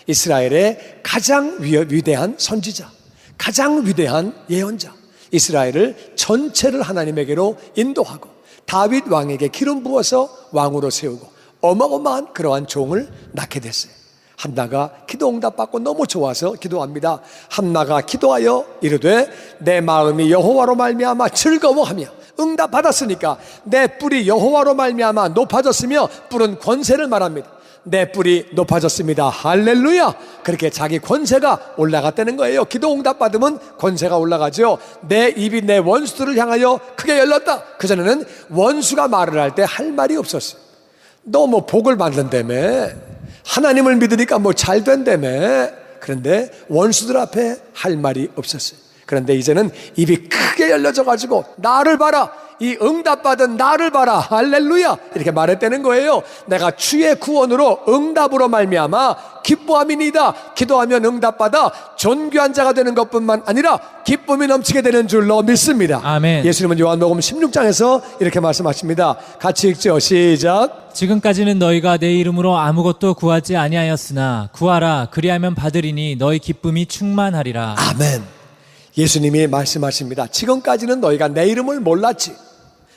이스라엘의 가장 위대한 선지자, 가장 위대한 예언자, 이스라엘을 전체를 하나님에게로 인도하고 다윗 왕에게 기름 부어서 왕으로 세우고 어마어마한 그러한 종을 낳게 됐어요. 한나가 기도 응답받고 너무 좋아서 기도합니다. 한나가 기도하여 이르되 내 마음이 여호와로 말미암아 즐거워하며, 응답받았으니까 내 뿔이 여호와로 말미암아 높아졌으며, 뿔은 권세를 말합니다. 내 뿔이 높아졌습니다. 할렐루야. 그렇게 자기 권세가 올라갔다는 거예요. 기도 응답받으면 권세가 올라가죠. 내 입이 내 원수들을 향하여 크게 열렸다. 그전에는 원수가 말을 할 때 할 말이 없었어요. 너 뭐 복을 받는다며, 하나님을 믿으니까 뭐 잘 된다며. 그런데 원수들 앞에 할 말이 없었어요. 그런데 이제는 입이 크게 열려져 가지고 나를 봐라, 이 응답받은 나를 봐라, 할렐루야, 이렇게 말했다는 거예요. 내가 주의 구원으로 응답으로 말미암아 기뻐함이니이다. 기도하면 응답받아 존귀한 자가 되는 것뿐만 아니라 기쁨이 넘치게 되는 줄로 믿습니다. 아멘. 예수님은 요한복음 16장에서 이렇게 말씀하십니다. 같이 읽죠. 시작. 지금까지는 너희가 내 이름으로 아무것도 구하지 아니하였으나 구하라, 그리하면 받으리니 너희 기쁨이 충만하리라. 아멘. 예수님이 말씀하십니다. 지금까지는 너희가 내 이름을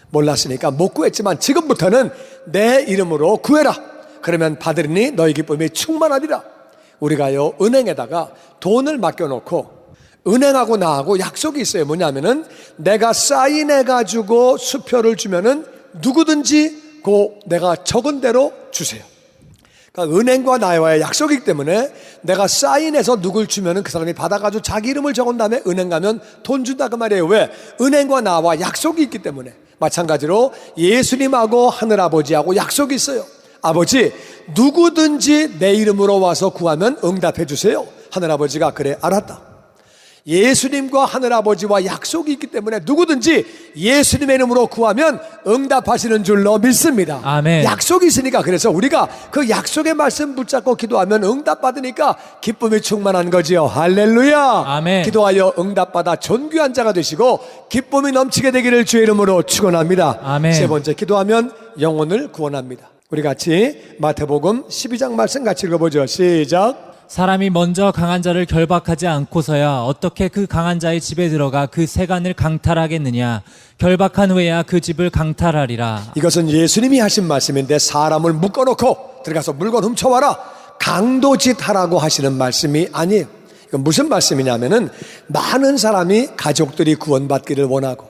몰랐으니까 못 구했지만 지금부터는 내 이름으로 구해라. 그러면 받으리니 너희 기쁨이 충만하리라. 우리가요, 은행에다가 돈을 맡겨놓고 은행하고 나하고 약속이 있어요. 뭐냐면은 내가 사인해가지고 수표를 주면은 누구든지 내가 적은 대로 주세요. 그러니까 은행과 나와의 약속이기 때문에 내가 사인해서 누굴 주면은 그 사람이 받아가지고 자기 이름을 적은 다음에 은행 가면 돈 준다 그 말이에요. 왜? 은행과 나와 약속이 있기 때문에. 마찬가지로 예수님하고 하늘아버지하고 약속이 있어요. 아버지, 누구든지 내 이름으로 와서 구하면 응답해 주세요. 하늘아버지가 그래, 알았다. 예수님과 하늘아버지와 약속이 있기 때문에 누구든지 예수님의 이름으로 구하면 응답하시는 줄로 믿습니다. 아멘. 약속이 있으니까, 그래서 우리가 그 약속의 말씀 붙잡고 기도하면 응답받으니까 기쁨이 충만한 거지요. 할렐루야. 아멘. 기도하여 응답받아 존귀한 자가 되시고 기쁨이 넘치게 되기를 주의 이름으로 축원합니다. 아멘. 세 번째, 기도하면 영혼을 구원합니다. 우리 같이 마태복음 12장 말씀 같이 읽어보죠. 시작. 사람이 먼저 강한 자를 결박하지 않고서야 어떻게 그 강한 자의 집에 들어가 그 세간을 강탈하겠느냐. 결박한 후에야 그 집을 강탈하리라. 이것은 예수님이 하신 말씀인데, 사람을 묶어놓고 들어가서 물건 훔쳐와라, 강도짓 하라고 하시는 말씀이 아니에요. 이건 무슨 말씀이냐면은, 많은 사람이 가족들이 구원받기를 원하고,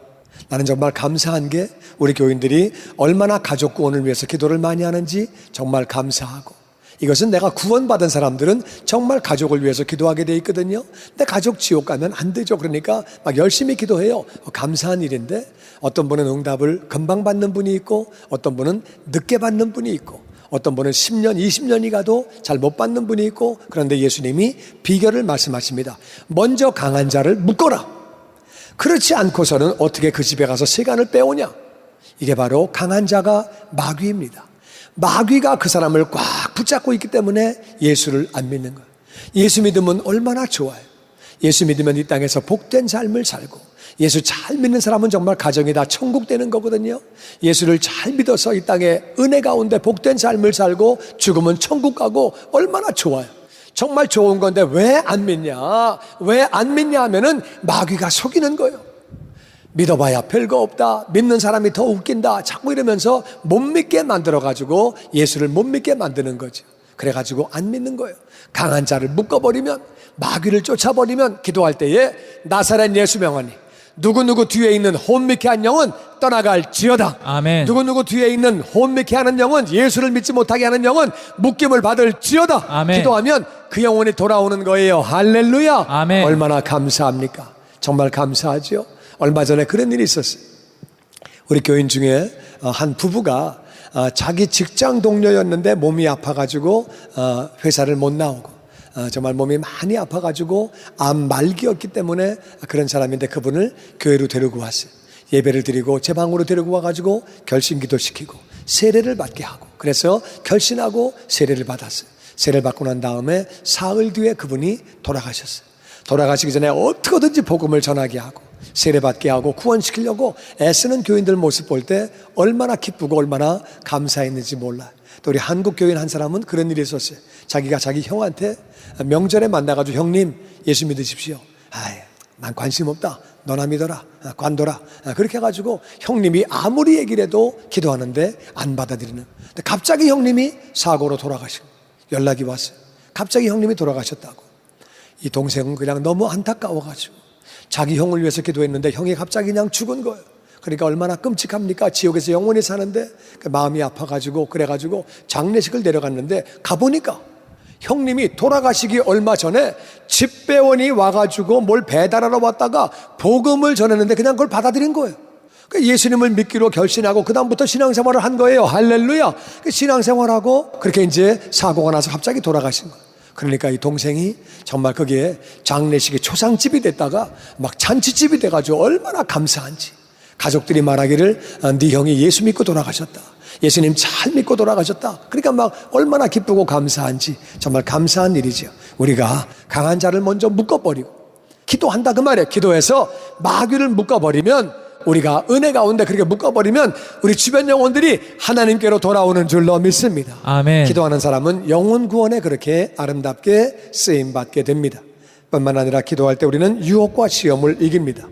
나는 정말 감사한 게 우리 교인들이 얼마나 가족 구원을 위해서 기도를 많이 하는지 정말 감사하고, 이것은 내가 구원받은 사람들은 정말 가족을 위해서 기도하게 돼 있거든요. 근데 가족 지옥 가면 안 되죠. 그러니까 막 열심히 기도해요. 감사한 일인데, 어떤 분은 응답을 금방 받는 분이 있고, 어떤 분은 늦게 받는 분이 있고, 어떤 분은 10년, 20년이 가도 잘 못 받는 분이 있고. 그런데 예수님이 비결을 말씀하십니다. 먼저 강한 자를 묶어라. 그렇지 않고서는 어떻게 그 집에 가서 세간을 빼오냐. 이게 바로 강한 자가 마귀입니다. 마귀가 그 사람을 꽉 붙잡고 있기 때문에 예수를 안 믿는 거예요. 예수 믿으면 얼마나 좋아요. 예수 믿으면 이 땅에서 복된 삶을 살고, 예수 잘 믿는 사람은 정말 가정이 다 천국 되는 거거든요. 예수를 잘 믿어서 이 땅에 은혜 가운데 복된 삶을 살고 죽으면 천국 가고 얼마나 좋아요. 정말 좋은 건데 왜 안 믿냐? 왜 안 믿냐 하면은 마귀가 속이는 거예요. 믿어봐야 별거 없다, 믿는 사람이 더 웃긴다, 자꾸 이러면서 못 믿게 만들어가지고 예수를 못 믿게 만드는 거죠. 그래가지고 안 믿는 거예요. 강한 자를 묶어버리면, 마귀를 쫓아버리면, 기도할 때에 나사렛 예수 명하니 누구누구 뒤에 있는 혼미케 한 영은 떠나갈지어다. 아멘. 누구누구 뒤에 있는 혼미케 하는 영은, 예수를 믿지 못하게 하는 영은 묶임을 받을지어다. 아멘. 기도하면 그 영혼이 돌아오는 거예요. 할렐루야. 아멘. 얼마나 감사합니까? 정말 감사하죠. 얼마 전에 그런 일이 있었어요. 우리 교인 중에 한 부부가 자기 직장 동료였는데 몸이 아파가지고 회사를 못 나오고, 정말 몸이 많이 아파가지고 암 말기였기 때문에 그런 사람인데, 그분을 교회로 데리고 왔어요. 예배를 드리고 제 방으로 데리고 와가지고 결신기도 시키고 세례를 받게 하고, 그래서 결신하고 세례를 받았어요. 세례를 받고 난 다음에 사흘 뒤에 그분이 돌아가셨어요. 돌아가시기 전에 어떻게든지 복음을 전하게 하고 세례받게 하고 구원시키려고 애쓰는 교인들 모습 볼 때 얼마나 기쁘고 얼마나 감사했는지 몰라요. 또 우리 한국 교인 한 사람은 그런 일이 있었어요. 자기가 자기 형한테 명절에 만나가지고, 형님 예수 믿으십시오. 아이, 난 관심 없다. 너나 믿어라. 관둬라. 그렇게 해가지고 형님이 아무리 얘기를 해도 기도하는데 안 받아들이는. 근데 갑자기 형님이 사고로 돌아가시고 연락이 왔어요. 갑자기 형님이 돌아가셨다고. 이 동생은 그냥 너무 안타까워가지고 자기 형을 위해서 기도했는데 형이 갑자기 그냥 죽은 거예요. 그러니까 얼마나 끔찍합니까? 지옥에서 영원히 사는데 마음이 아파가지고, 그래가지고 장례식을 내려갔는데 가보니까 형님이 돌아가시기 얼마 전에 집배원이 와가지고 뭘 배달하러 왔다가 복음을 전했는데 그냥 그걸 받아들인 거예요. 예수님을 믿기로 결심하고 그 다음부터 신앙생활을 한 거예요. 할렐루야. 신앙생활하고 그렇게 이제 사고가 나서 갑자기 돌아가신 거예요. 그러니까 이 동생이 정말 거기에 장례식이 초상집이 됐다가 막 잔치집이 돼가지고 얼마나 감사한지, 가족들이 말하기를 네 형이 예수 믿고 돌아가셨다, 예수님 잘 믿고 돌아가셨다. 그러니까 막 얼마나 기쁘고 감사한지, 정말 감사한 일이죠. 우리가 강한 자를 먼저 묶어버리고 기도한다 그 말이에요. 기도해서 마귀를 묶어버리면, 우리가 은혜 가운데 그렇게 묶어버리면 우리 주변 영혼들이 하나님께로 돌아오는 줄로 믿습니다. 아멘. 기도하는 사람은 영혼 구원에 그렇게 아름답게 쓰임받게 됩니다. 뿐만 아니라 기도할 때 우리는 유혹과 시험을 이깁니다.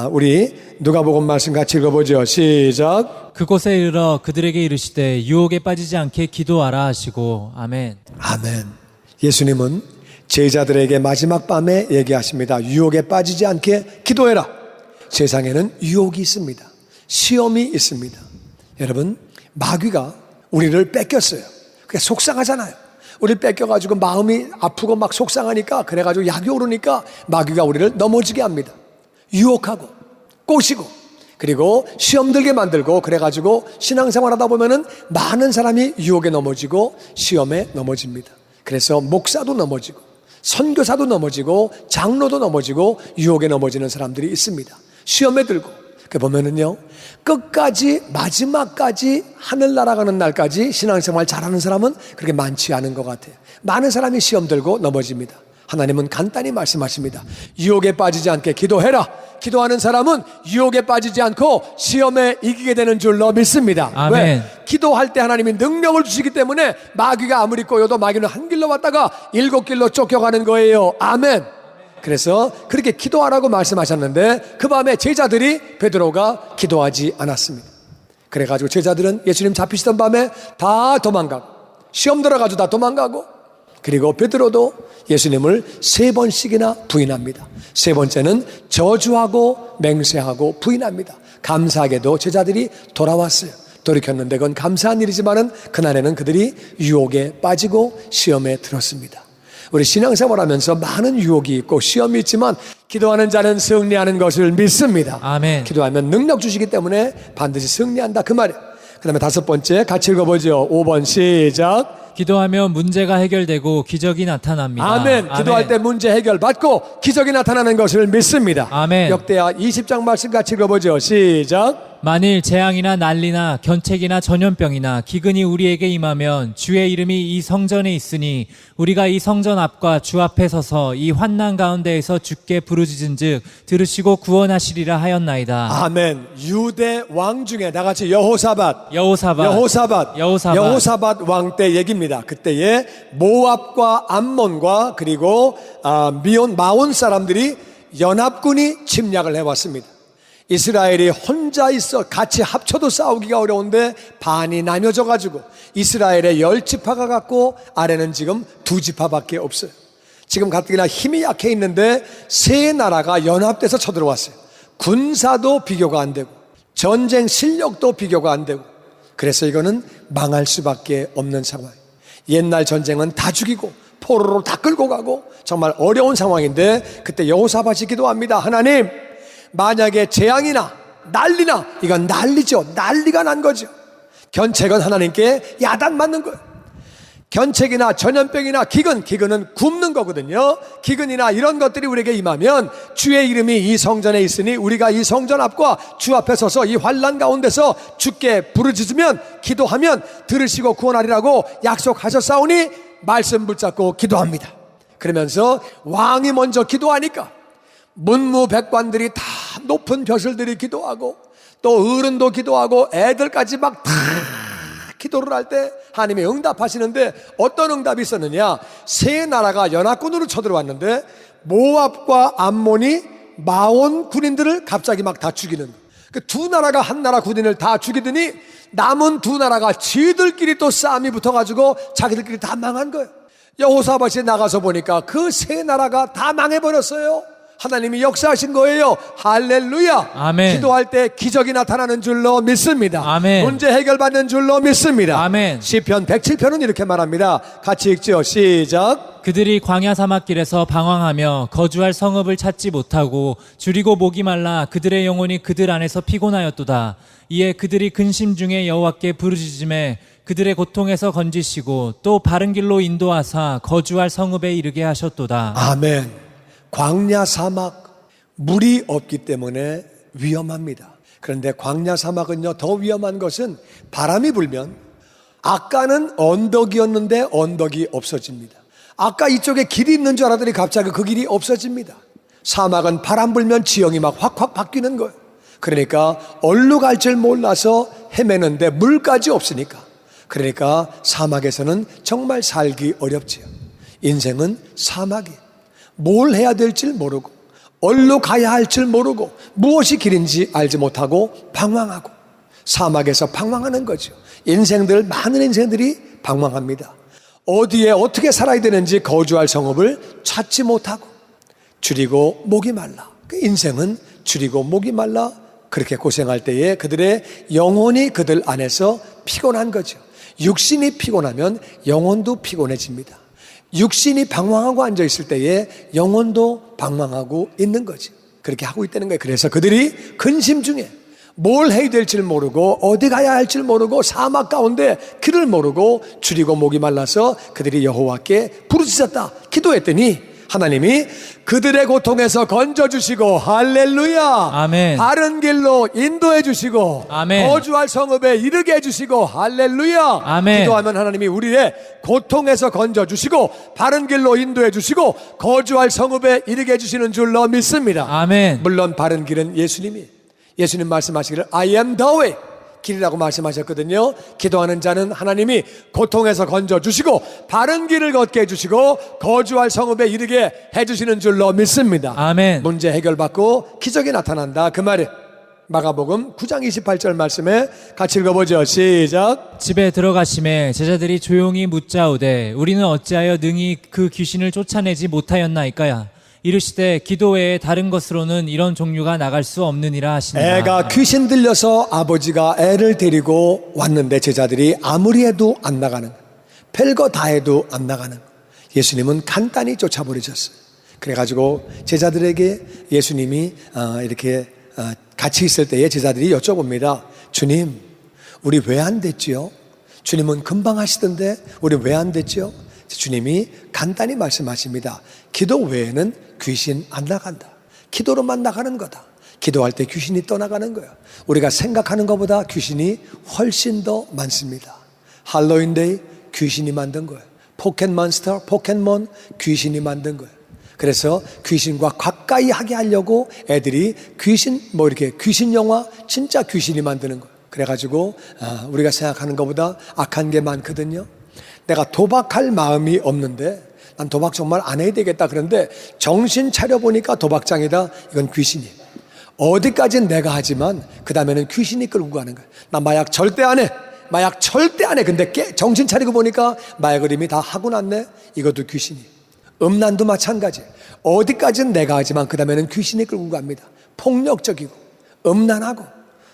우리 누가복음 말씀 같이 읽어보죠. 시작. 그곳에 이르러 그들에게 이르시되 유혹에 빠지지 않게 기도하라 하시고. 아멘. 아멘. 예수님은 제자들에게 마지막 밤에 얘기하십니다. 유혹에 빠지지 않게 기도해라. 세상에는 유혹이 있습니다. 시험이 있습니다. 여러분, 마귀가 우리를 뺏겼어요. 그게 속상하잖아요. 우리를 뺏겨가지고 마음이 아프고 막 속상하니까, 그래가지고 약이 오르니까 마귀가 우리를 넘어지게 합니다. 유혹하고 꼬시고 그리고 시험 들게 만들고, 그래가지고 신앙생활 하다 보면은 많은 사람이 유혹에 넘어지고 시험에 넘어집니다. 그래서 목사도 넘어지고 선교사도 넘어지고 장로도 넘어지고 유혹에 넘어지는 사람들이 있습니다. 시험에 들고, 그 보면은요, 끝까지 마지막까지 하늘 날아가는 날까지 신앙생활 잘하는 사람은 그렇게 많지 않은 것 같아요. 많은 사람이 시험 들고 넘어집니다. 하나님은 간단히 말씀하십니다. 유혹에 빠지지 않게 기도해라. 기도하는 사람은 유혹에 빠지지 않고 시험에 이기게 되는 줄로 믿습니다. 아멘. 왜? 기도할 때 하나님이 능력을 주시기 때문에 마귀가 아무리 꼬여도 마귀는 한 길로 왔다가 7길로 쫓겨가는 거예요. 아멘. 그래서 그렇게 기도하라고 말씀하셨는데 그 밤에 제자들이, 베드로가 기도하지 않았습니다. 그래가지고 제자들은 예수님 잡히시던 밤에 다 도망가고, 시험 들어가지고 다 도망가고, 그리고 베드로도 예수님을 3번씩이나 부인합니다. 3번째는 저주하고 맹세하고 부인합니다. 감사하게도 제자들이 돌아왔어요. 돌이켰는데 그건 감사한 일이지만은 그날에는 그들이 유혹에 빠지고 시험에 들었습니다. 우리 신앙생활하면서 많은 유혹이 있고 시험이 있지만 기도하는 자는 승리하는 것을 믿습니다. 아멘. 기도하면 능력 주시기 때문에 반드시 승리한다 그 말이에요. 그 다음에 5번째 같이 읽어보죠. 5번 시작. 기도하면 문제가 해결되고 기적이 나타납니다. 아멘. 기도할 때 문제 해결받고 기적이 나타나는 것을 믿습니다. 아멘. 역대하 20장 말씀 같이 읽어보죠. 시작. 만일 재앙이나 난리나 견책이나 전염병이나 기근이 우리에게 임하면 주의 이름이 이 성전에 있으니 우리가 이 성전 앞과 주 앞에 서서 이 환난 가운데에서 주께 부르짖은즉 들으시고 구원하시리라 하였나이다. 아멘. 유대 왕 중에 다 같이 여호사밧 왕 때 얘기입니다. 그때에 모압과 암몬과 그리고 마온 사람들이 연합군이 침략을 해왔습니다. 이스라엘이 혼자 있어 같이 합쳐도 싸우기가 어려운데 반이 나뉘어져 가지고 이스라엘의 10지파가 갖고 아래는 지금 2지파밖에 없어요. 지금 가뜩이나 힘이 약해 있는데 세 나라가 연합돼서 쳐들어왔어요. 군사도 비교가 안 되고 전쟁 실력도 비교가 안 되고 그래서 이거는 망할 수밖에 없는 상황. 옛날 전쟁은 다 죽이고 포로로 다 끌고 가고 정말 어려운 상황인데 그때 여호사밧이 기도합니다. 하나님, 만약에 재앙이나 난리나, 이건 난리죠. 난리가 난 거죠. 견책은 하나님께 야단 맞는 거예요. 견책이나 전염병이나 기근은 굶는 거거든요. 기근이나 이런 것들이 우리에게 임하면 주의 이름이 이 성전에 있으니 우리가 이 성전 앞과 주 앞에 서서 이 환난 가운데서 주께 부르짖으면 기도하면 들으시고 구원하리라고 약속하셨사오니 말씀 붙잡고 기도합니다. 그러면서 왕이 먼저 기도하니까 문무백관들이 다 높은 벼슬들이 기도하고 또 어른도 기도하고 애들까지 막 다 기도를 할 때 하나님이 응답하시는데 어떤 응답이 있었느냐? 세 나라가 연합군으로 쳐들어왔는데 모압과 암몬이 마온 군인들을 갑자기 막 다 죽이는, 그 두 나라가 한 나라 군인을 다 죽이더니 남은 두 나라가 지들끼리 또 싸움이 붙어가지고 자기들끼리 다 망한 거예요. 여호사밧이 나가서 보니까 그 세 나라가 다 망해버렸어요. 하나님이 역사하신 거예요. 할렐루야. 아멘. 기도할 때 기적이 나타나는 줄로 믿습니다. 아멘. 문제 해결받는 줄로 믿습니다. 아멘. 시편 107편은 이렇게 말합니다. 같이 읽죠. 시작. 그들이 광야 사막길에서 방황하며 거주할 성읍을 찾지 못하고 줄이고 목이 말라 그들의 영혼이 그들 안에서 피곤하였도다. 이에 그들이 근심 중에 여호와께 부르짖음에 그들의 고통에서 건지시고 또 바른 길로 인도하사 거주할 성읍에 이르게 하셨도다. 아멘. 광야 사막, 물이 없기 때문에 위험합니다. 그런데 광야 사막은요, 더 위험한 것은 바람이 불면, 아까는 언덕이었는데 언덕이 없어집니다. 아까 이쪽에 길이 있는 줄 알았더니 갑자기 그 길이 없어집니다. 사막은 바람 불면 지형이 막 확확 바뀌는 거예요. 그러니까 얼로 갈 줄 몰라서 헤매는데 물까지 없으니까, 그러니까 사막에서는 정말 살기 어렵지요. 인생은 사막이에요. 뭘 해야 될지 모르고 어디로 가야 할지 모르고 무엇이 길인지 알지 못하고 방황하고 사막에서 방황하는 거죠. 많은 인생들이 방황합니다. 어디에 어떻게 살아야 되는지 거주할 성읍을 찾지 못하고 줄이고 목이 말라. 그 인생은 줄이고 목이 말라 그렇게 고생할 때에 그들의 영혼이 그들 안에서 피곤한 거죠. 육신이 피곤하면 영혼도 피곤해집니다. 육신이 방황하고 앉아있을 때에 영혼도 방황하고 있는 거지. 그렇게 하고 있다는 거예요. 그래서 그들이 근심 중에 뭘 해야 될지 모르고 어디 가야 할지 모르고 사막 가운데 길을 모르고 줄이고 목이 말라서 그들이 여호와께 부르짖었다. 기도했더니 하나님이 그들의 고통에서 건져주시고 할렐루야. 아멘. 바른 길로 인도해 주시고 아멘. 거주할 성읍에 이르게 해주시고 할렐루야. 아멘. 기도하면 하나님이 우리의 고통에서 건져주시고 바른 길로 인도해 주시고 거주할 성읍에 이르게 해주시는 줄로 믿습니다. 아멘. 물론 바른 길은 예수님 말씀하시기를 I am the way, 길이라고 말씀하셨거든요. 기도하는 자는 하나님이 고통에서 건져주시고 바른 길을 걷게 해주시고 거주할 성읍에 이르게 해주시는 줄로 믿습니다. 아멘. 문제 해결받고 기적이 나타난다 그 말이에요. 마가복음 9장 28절 말씀에 같이 읽어보죠. 시작. 집에 들어가심에 제자들이 조용히 묻자오되 우리는 어찌하여 능히 그 귀신을 쫓아내지 못하였나이까야. 이르시되 기도 외에 다른 것으로는 이런 종류가 나갈 수 없느니라 하시니라. 애가 귀신 들려서 아버지가 애를 데리고 왔는데 제자들이 아무리 해도 안 나가는, 별거 다 해도 안 나가는, 예수님은 간단히 쫓아버리셨어요. 그래가지고 제자들에게 예수님이 이렇게 같이 있을 때에 제자들이 여쭤봅니다. 주님, 우리 왜 안 됐지요? 주님은 금방 하시던데 우리 왜 안 됐지요? 주님이 간단히 말씀하십니다. 기도 외에는 귀신 안 나간다. 기도로만 나가는 거다. 기도할 때 귀신이 떠나가는 거예요. 우리가 생각하는 것보다 귀신이 훨씬 더 많습니다. 할로윈데이 귀신이 만든 거예요. 포켓몬스터, 포켓몬 귀신이 만든 거예요. 그래서 귀신과 가까이 하게 하려고 애들이 귀신 영화 진짜 귀신이 만드는 거예요. 그래가지고 우리가 생각하는 것보다 악한 게 많거든요. 내가 도박할 마음이 없는데 난 도박 정말 안 해야 되겠다. 그런데 정신 차려보니까 도박장이다. 이건 귀신이에요. 어디까지는 내가 하지만 그 다음에는 귀신이 끌고 가는 거예요. 나 마약 절대 안 해. 마약 절대 안 해. 근데 정신 차리고 보니까 마약을 이미 다 하고 났네. 이것도 귀신이에요. 음란도 마찬가지예요. 어디까지는 내가 하지만 그 다음에는 귀신이 끌고 갑니다. 폭력적이고 음란하고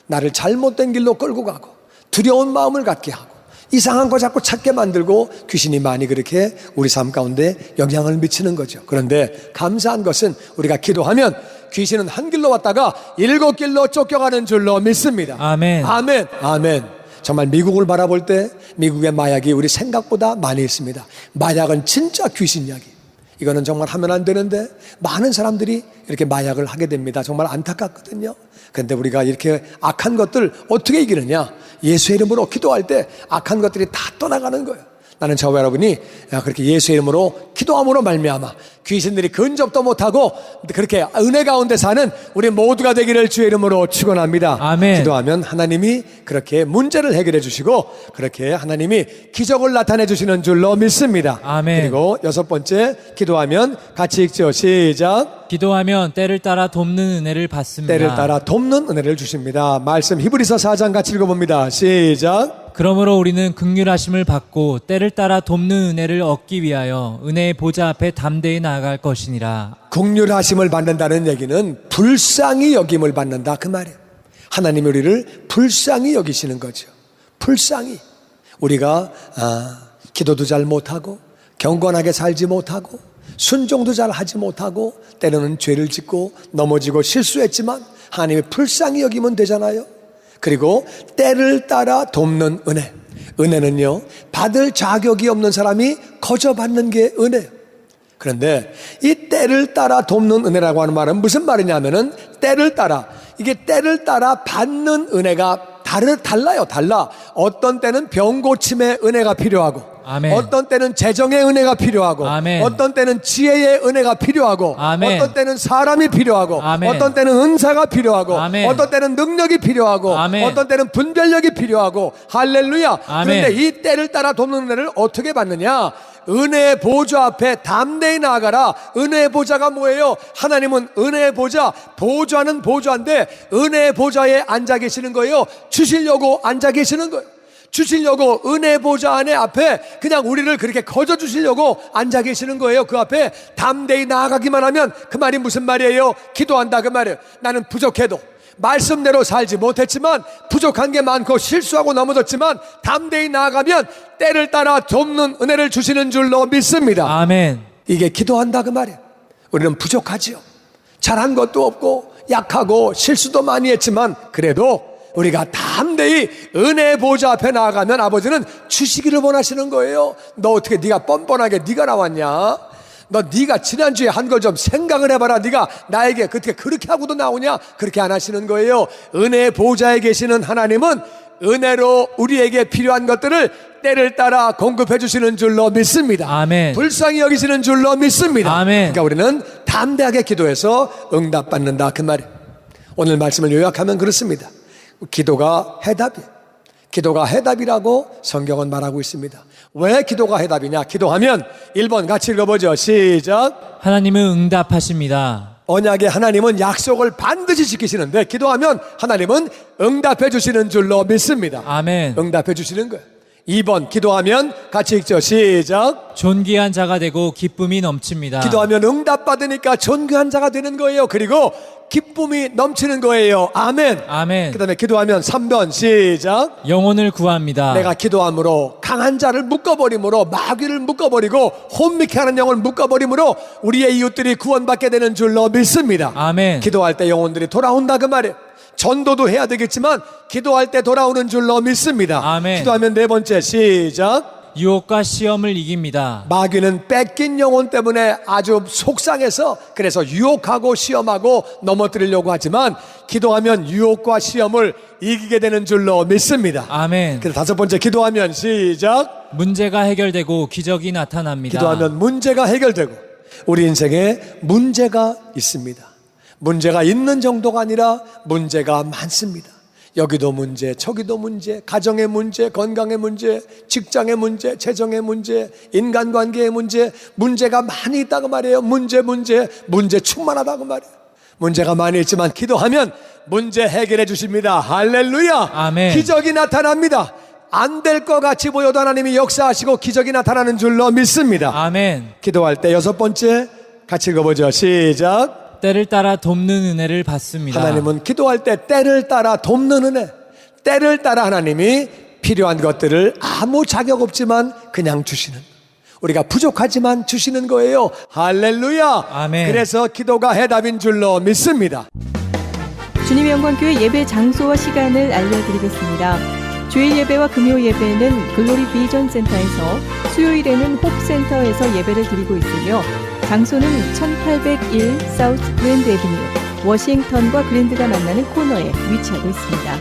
나를 잘못된 길로 끌고 가고 두려운 마음을 갖게 하고 이상한 거 자꾸 찾게 만들고 귀신이 많이 그렇게 우리 삶 가운데 영향을 미치는 거죠. 그런데 감사한 것은 우리가 기도하면 귀신은 한 길로 왔다가 7길로 쫓겨가는 줄로 믿습니다. 아멘. 아멘. 아멘. 정말 미국을 바라볼 때 미국의 마약이 우리 생각보다 많이 있습니다. 마약은 진짜 귀신 이야기. 이거는 정말 하면 안 되는데 많은 사람들이 이렇게 마약을 하게 됩니다. 정말 안타깝거든요. 그런데 우리가 이렇게 악한 것들 어떻게 이기느냐? 예수의 이름으로 기도할 때 악한 것들이 다 떠나가는 거예요. 나는 저와 여러분이 그렇게 예수의 이름으로 기도함으로 말미암아 귀신들이 근접도 못하고 그렇게 은혜 가운데 사는 우리 모두가 되기를 주의 이름으로 축원합니다. 아멘. 기도하면 하나님이 그렇게 문제를 해결해 주시고 그렇게 하나님이 기적을 나타내 주시는 줄로 믿습니다. 아멘. 그리고 6번째, 기도하면 같이 읽죠. 시작. 기도하면 때를 따라 돕는 은혜를 받습니다. 때를 따라 돕는 은혜를 주십니다. 말씀 히브리서 4장 같이 읽어봅니다. 시작. 그러므로 우리는 긍휼하심을 받고 때를 따라 돕는 은혜를 얻기 위하여 은혜의 보좌 앞에 담대히 나아갈 것이니라. 긍휼하심을 받는다는 얘기는 불쌍히 여김을 받는다 그 말이에요. 하나님이 우리를 불쌍히 여기시는 거죠. 불쌍히. 우리가 기도도 잘 못하고 경건하게 살지 못하고 순종도 잘 하지 못하고 때로는 죄를 짓고 넘어지고 실수했지만 하나님이 불쌍히 여기면 되잖아요. 그리고 때를 따라 돕는 은혜. 은혜는요, 받을 자격이 없는 사람이 거저 받는 게 은혜예요. 그런데 이 때를 따라 돕는 은혜라고 하는 말은 무슨 말이냐면은 때를 따라, 이게 때를 따라 받는 은혜가 달라요. 달라. 어떤 때는 병 고침의 은혜가 필요하고, 아멘. 어떤 때는 재정의 은혜가 필요하고, 아멘. 어떤 때는 지혜의 은혜가 필요하고, 아멘. 어떤 때는 사람이 필요하고, 아멘. 어떤 때는 은사가 필요하고, 아멘. 어떤 때는 능력이 필요하고, 아멘. 어떤 때는 분별력이 필요하고. 할렐루야. 아멘. 그런데 이 때를 따라 돕는 은혜를 어떻게 받느냐? 은혜의 보좌 앞에 담대히 나아가라. 은혜의 보좌가 뭐예요? 하나님은 은혜의 보좌, 보좌는 보좌인데 은혜의 보좌에 앉아 계시는 거예요. 주시려고 앉아 계시는 거예요. 주시려고 은혜의 보좌 안에 앞에 그냥 우리를 그렇게 거저 주시려고 앉아 계시는 거예요. 그 앞에 담대히 나아가기만 하면 그 말이 무슨 말이에요? 기도한다 그 말이에요. 나는 부족해도 말씀대로 살지 못했지만 부족한 게 많고 실수하고 넘어졌지만 담대히 나아가면 때를 따라 돕는 은혜를 주시는 줄로 믿습니다. 아멘. 이게 기도한다 그 말이에요. 우리는 부족하지요. 잘한 것도 없고 약하고 실수도 많이 했지만 그래도 우리가 담대히 은혜의 보좌 앞에 나아가면 아버지는 주시기를 원하시는 거예요. 너 어떻게 네가 뻔뻔하게 네가 나왔냐? 너 네가 지난주에 한 걸 좀 생각을 해봐라. 네가 나에게 그렇게 하고도 나오냐? 그렇게 안 하시는 거예요. 은혜의 보좌에 계시는 하나님은 은혜로 우리에게 필요한 것들을 때를 따라 공급해 주시는 줄로 믿습니다. 아멘. 불쌍히 여기시는 줄로 믿습니다. 아멘. 그러니까 우리는 담대하게 기도해서 응답받는다 그 말이에요. 오늘 말씀을 요약하면 그렇습니다. 기도가 해답이에요. 기도가 해답이라고 성경은 말하고 있습니다. 왜 기도가 해답이냐? 기도하면 1번 같이 읽어보죠. 시작. 하나님은 응답하십니다. 언약의 하나님은 약속을 반드시 지키시는데 기도하면 하나님은 응답해 주시는 줄로 믿습니다. 아멘. 응답해 주시는 거예요. 2번 기도하면 같이 읽죠. 시작. 존귀한 자가 되고 기쁨이 넘칩니다. 기도하면 응답받으니까 존귀한 자가 되는 거예요. 그리고 기쁨이 넘치는 거예요. 아멘. 아멘. 그 다음에 기도하면 3번 시작. 영혼을 구합니다. 내가 기도함으로 강한 자를 묶어버림으로 마귀를 묶어버리고 혼미케 하는 영을 묶어버림으로 우리의 이웃들이 구원받게 되는 줄로 믿습니다. 아멘. 기도할 때 영혼들이 돌아온다 그 말이에요. 전도도 해야 되겠지만 기도할 때 돌아오는 줄로 믿습니다. 아멘. 기도하면 4번째 시작. 유혹과 시험을 이깁니다. 마귀는 뺏긴 영혼 때문에 아주 속상해서 그래서 유혹하고 시험하고 넘어뜨리려고 하지만 기도하면 유혹과 시험을 이기게 되는 줄로 믿습니다. 아멘. 그래서 5번째 기도하면 시작. 문제가 해결되고 기적이 나타납니다. 기도하면 문제가 해결되고 우리 인생에 문제가 있습니다. 문제가 있는 정도가 아니라 문제가 많습니다. 여기도 문제, 저기도 문제, 가정의 문제, 건강의 문제, 직장의 문제, 재정의 문제, 인간관계의 문제, 문제가 많이 있다고 말이에요. 문제 충만하다고 말이에요. 문제가 많이 있지만 기도하면 문제 해결해 주십니다. 할렐루야. 아멘. 기적이 나타납니다. 안 될 것 같이 보여도 하나님이 역사하시고 기적이 나타나는 줄로 믿습니다. 아멘. 기도할 때 6번째 같이 읽어보죠. 시작. 때를 따라 돕는 은혜를 받습니다. 하나님은 기도할 때 때를 따라 돕는 은혜, 때를 따라 하나님이 필요한 것들을 아무 자격 없지만 그냥 주시는, 우리가 부족하지만 주시는 거예요. 할렐루야. 아멘. 그래서 기도가 해답인 줄로 믿습니다. 주님의 영광교회 예배 장소와 시간을 알려드리겠습니다. 주일 예배와 금요 예배는 글로리 비전 센터에서, 수요일에는 홉센터에서 예배를 드리고 있으며, 장소는 1801 사우스 그랜드 애비뉴, 워싱턴과 그랜드가 만나는 코너에 위치하고 있습니다.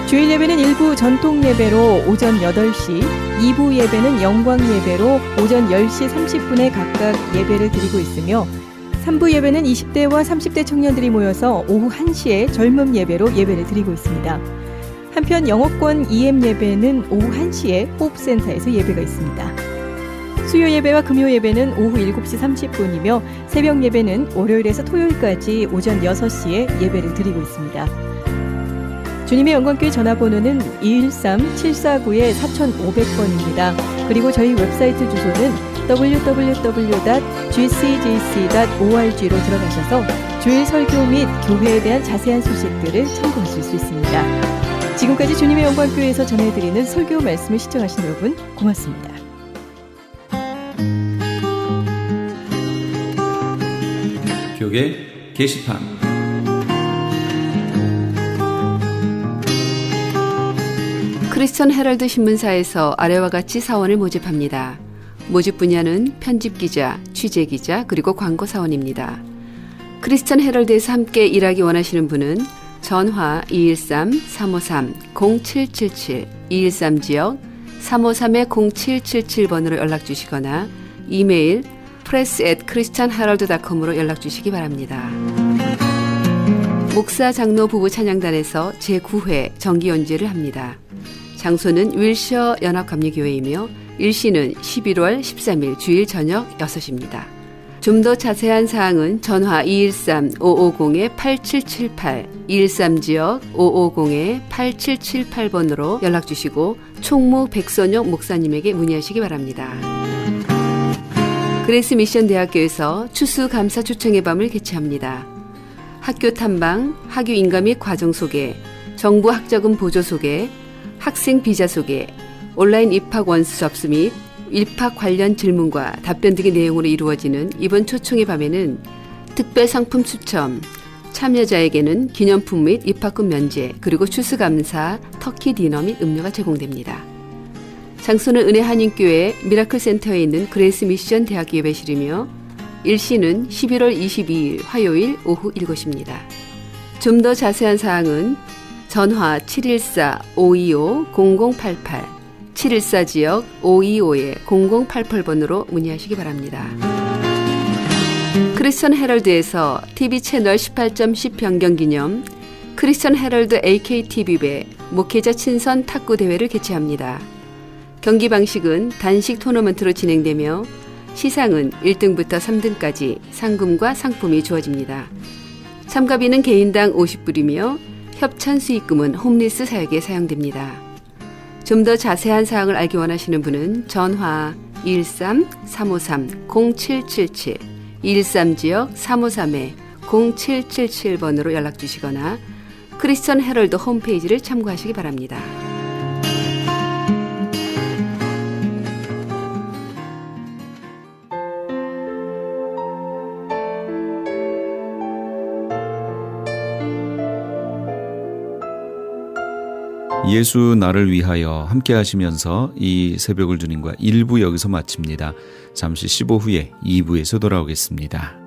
주일 예배는 일부 전통 예배로 오전 8시, 2부 예배는 영광 예배로 오전 10시 30분에 각각 예배를 드리고 있으며, 3부 예배는 20대와 30대 청년들이 모여서 오후 1시에 젊음 예배로 예배를 드리고 있습니다. 한편 영어권 EM 예배는 오후 1시에 호흡센터에서 예배가 있습니다. 수요 예배와 금요 예배는 오후 7시 30분이며 새벽 예배는 월요일에서 토요일까지 오전 6시에 예배를 드리고 있습니다. 주님의 영광교회 전화번호는 213-749-4500번입니다. 그리고 저희 웹사이트 주소는 www.gcjc.org로 들어가셔서 주일 설교 및 교회에 대한 자세한 소식들을 참고하실 수 있습니다. 지금까지 주님의 영광교회에서 전해드리는 설교 말씀을 시청하신 여러분 고맙습니다. 교계 게시판. 크리스천 헤럴드 신문사에서 아래와 같이 사원을 모집합니다. 모집 분야는 편집기자, 취재기자, 그리고 광고사원입니다. 크리스천 헤럴드에서 함께 일하기 원하시는 분은 전화 213-353-0777, 213지역 353-0777번으로 연락주시거나 이메일 press@christianherald.com으로 연락주시기 바랍니다. 목사 장로 부부 찬양단에서 제9회 정기연주를 합니다. 장소는 윌셔 연합감리교회이며 일시는 11월 13일 주일 저녁 6시입니다. 좀 더 자세한 사항은 전화 213-550-8778, 213지역 550-8778번으로 연락주시고 총무 백선영 목사님에게 문의하시기 바랍니다. 그레이스 미션 대학교에서 추수감사 초청의 밤을 개최합니다. 학교 탐방, 학교 인가 및 과정 소개, 정부 학자금 보조 소개, 학생 비자 소개, 온라인 입학 원서 접수 및 입학 관련 질문과 답변 등의 내용으로 이루어지는 이번 초청의 밤에는 특별 상품 추첨, 참여자에게는 기념품 및 입학금 면제, 그리고 추수감사, 터키 디너 및 음료가 제공됩니다. 장소는 은혜 한인교회 미라클 센터에 있는 그레이스 미션 대학교 예배실이며 일시는 11월 22일 화요일 오후 7시입니다. 좀 더 자세한 사항은 전화 714-525-0088, 714지역 525-0088번으로 문의하시기 바랍니다. 크리스천 헤럴드에서 TV 채널 18.10 변경 기념 크리스천 헤럴드 AKTV배 목회자 친선 탁구 대회를 개최합니다. 경기 방식은 단식 토너먼트로 진행되며 시상은 1등부터 3등까지 상금과 상품이 주어집니다. 참가비는 개인당 50불이며 협찬 수익금은 홈리스 사역에 사용됩니다. 좀 더 자세한 사항을 알기 원하시는 분은 전화 213-353-0777, 213지역 353-0777번으로 연락주시거나 크리스천 헤럴드 홈페이지를 참고하시기 바랍니다. 예수 나를 위하여 함께 하시면서 이 새벽을 주님과 1부 여기서 마칩니다. 잠시 15 후에 2부에서 돌아오겠습니다.